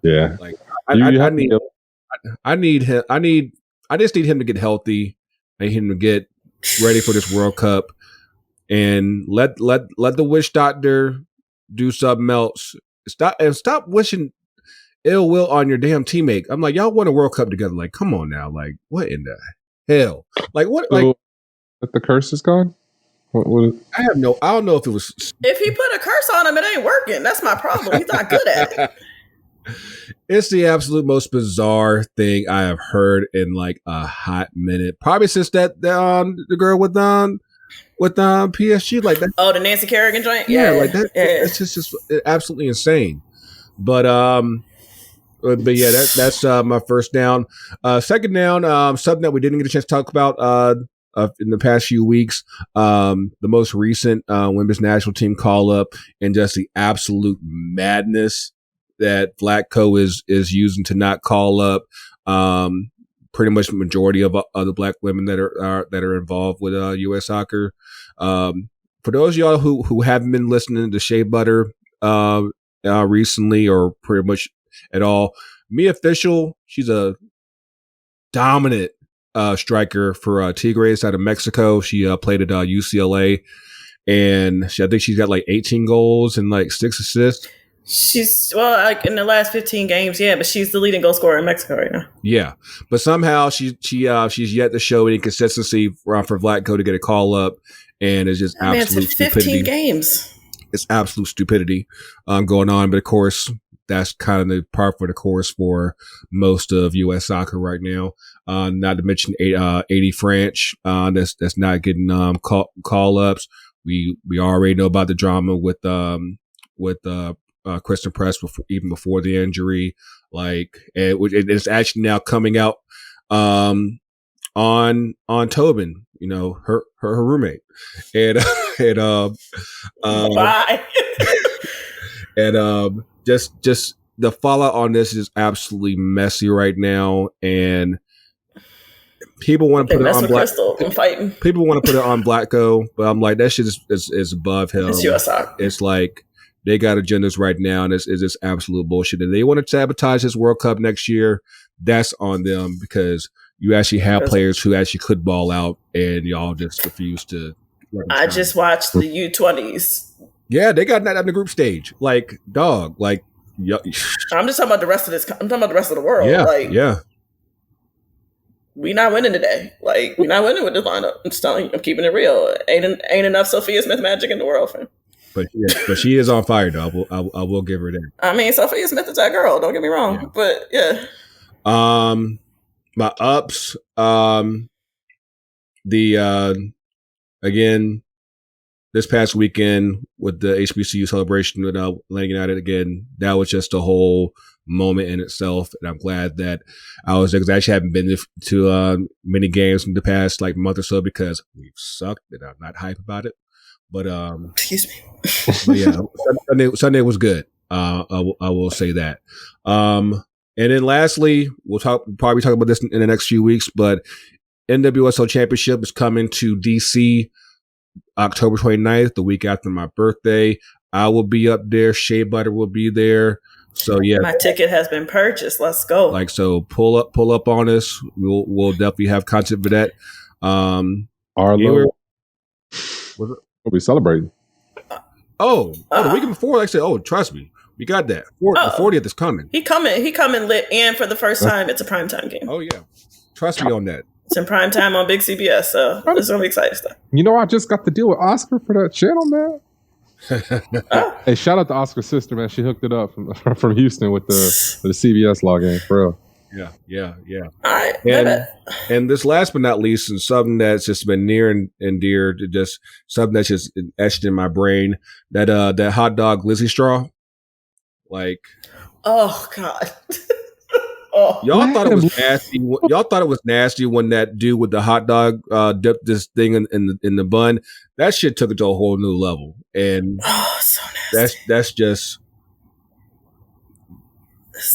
Yeah. Like I need him. I just need him to get healthy. I need him to get ready for this World Cup, and let the witch doctor do something else. Stop wishing ill will on your damn teammate. I'm like, y'all won a World Cup together. Like, come on now. Like, what in the hell? Like, what? So, like, the curse is gone. What? I don't know if it was. If he put a curse on him, it ain't working. That's my problem. He's not good at it. It's the absolute most bizarre thing I have heard in like a hot minute. Probably since the girl with PSG, like that. Oh, the Nancy Kerrigan joint. Yeah, like that. Yeah. It's just absolutely insane. But But yeah, that's my first down. Second down, something that we didn't get a chance to talk about in the past few weeks. The most recent women's national team call up and just the absolute madness that Vlatko is using to not call up. Pretty much the majority of the black women that are involved with U.S. soccer. For those of y'all who haven't been listening to Shea Butter recently or pretty much at all, Mia Official, she's a dominant striker for Tigres out of Mexico. She played at UCLA, and I think she's got like 18 goals and like 6 assists. She's like in the last 15 games, yeah, but she's the leading goal scorer in Mexico right now. Yeah, but somehow she's yet to show any consistency for Vlatko to get a call up, and it's just absolute it's 15 stupidity. Games. It's absolute stupidity going on, but of course that's kind of the par for the course for most of U.S. soccer right now. Not to mention 80 French that's not getting call ups. We already know about the drama with Kristen Press even before the injury, it's actually now coming out on Tobin, her roommate, and bye. And just the fallout on this is absolutely messy right now, and people want to put it on Black. People want to put it on Vlatko, but I'm like, that shit is above him. It's US soccer. It's like they got agendas right now, and it's just absolute bullshit. And they want to sabotage this World Cup next year. That's on them, because you actually have players who actually could ball out, and y'all just refuse to. I just watched the U20s. Yeah, they got that on the group stage. Like, dog, like. Yeah. I'm just talking about the rest of this. I'm talking about the rest of the world. Yeah, we not winning today. Like, we not winning with this lineup. I'm just telling you, I'm keeping it real. Ain't enough Sophia Smith magic in the world, fam. But she is on fire, though. I will give her that. I mean, Sophia Smith is that girl. Don't get me wrong. Yeah. But yeah. My ups. Again, this past weekend with the HBCU celebration with Atlanta United again, that was just a whole moment in itself, and I'm glad that I was there, because I actually haven't been to many games in the past month or so because we've sucked, and I'm not hype about it. But excuse me. But yeah, Sunday was good. I will say that. And then lastly, we'll probably talk about this in the next few weeks, but NWSL Championship is coming to DC October 29th, the week after my birthday. I will be up there. Shea Butter will be there. So yeah, my ticket has been purchased. Let's go. So pull up on us. We'll definitely have content for that. Arlo, we'll be celebrating. The weekend before, I said, trust me, we got that. The 40th is coming. He coming lit, and for the first time, it's a primetime game. Oh yeah, trust me on that. It's in prime time on Big CBS, so it's gonna be exciting stuff. I just got to deal with Oscar for that channel, man. Hey, shout out to Oscar's sister, man. She hooked it up from Houston with the CBS login, for real. Yeah. All right. And this last but not least, and something that's just been near and dear to just something that's just etched in my brain, that hot dog Lizzie straw. Oh God. Y'all thought it was nasty. Y'all thought it was nasty when that dude with the hot dog dipped this thing in the bun. That shit took it to a whole new level, and so nasty. That's just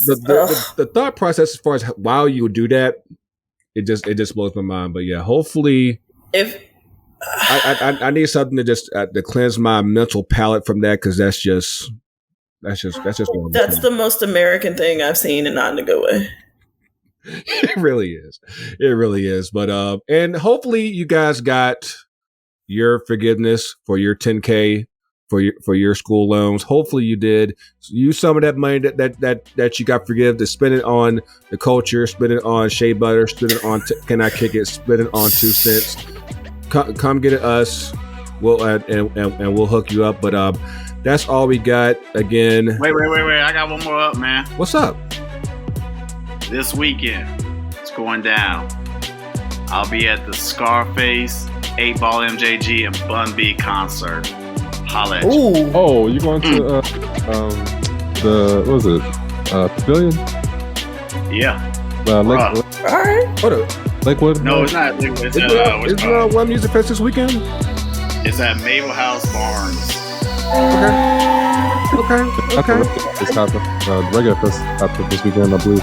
the thought process as far as why you would do that. It just blows my mind. But yeah, hopefully, if I need something to just to cleanse my mental palate from that, because that's just the most American thing I've seen, and not in a good way. It really is. But and hopefully you guys got your forgiveness for your 10K for your school loans. Hopefully you did. Use some of that money that you got forgive to spend it on the culture, spend it on Shea Butter, spend it on Can I Kick It, spend it on 2 cents. Come get us. We'll and we'll hook you up. But that's all we got. Again. Wait. I got one more up, man. What's up? This weekend, it's going down. I'll be at the Scarface, 8-Ball MJG, and Bun B concert. Holla at you. Oh, you going to the, what was it? Pavilion? Yeah. All right. Hold up. Lakewood? No, it's not Lakewood. It's One Music Fest this weekend? It's at Maple House Barnes. Okay. It's happening. Regular Fest happened this weekend, I believe.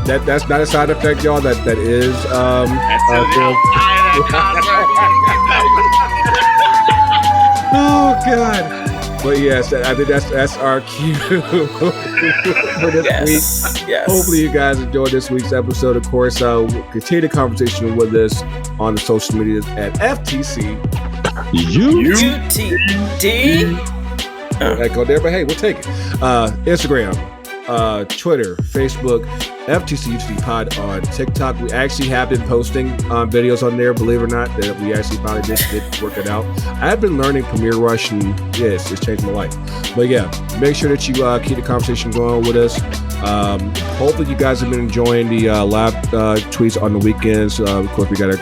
That's not a side effect, y'all. That is oh God. But yes, I think that's our cue for this week. Yes. Hopefully you guys enjoyed this week's episode. Of course, we'll continue the conversation with us on the social media at FTC UTD. Echo there, but hey, we'll take it. Instagram, Twitter, Facebook, FTC UTD Pod on TikTok. We actually have been posting videos on there, believe it or not, that we actually finally did work it out. I've been learning Premiere Rush, and yes, it's changed my life. But yeah, make sure that you keep the conversation going with us. Hopefully you guys have been enjoying the live tweets on the weekends. Of course, we got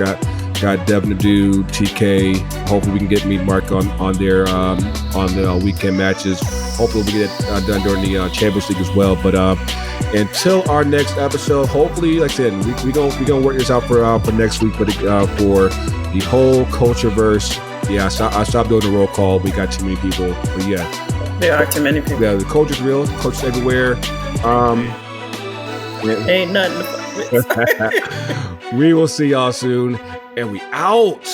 Devin to do, TK. Hopefully we can get me Mark on there on the weekend matches. Hopefully we get it done during the Champions League as well. But until our next episode, hopefully, like I said, we gonna work this out for next week. But for the whole culture verse, yeah, I stopped doing the roll call. We got too many people. But yeah, there are too many people. Yeah, the culture's real. Culture's everywhere. Ain't nothing to fuck with. We will see y'all soon, and we out.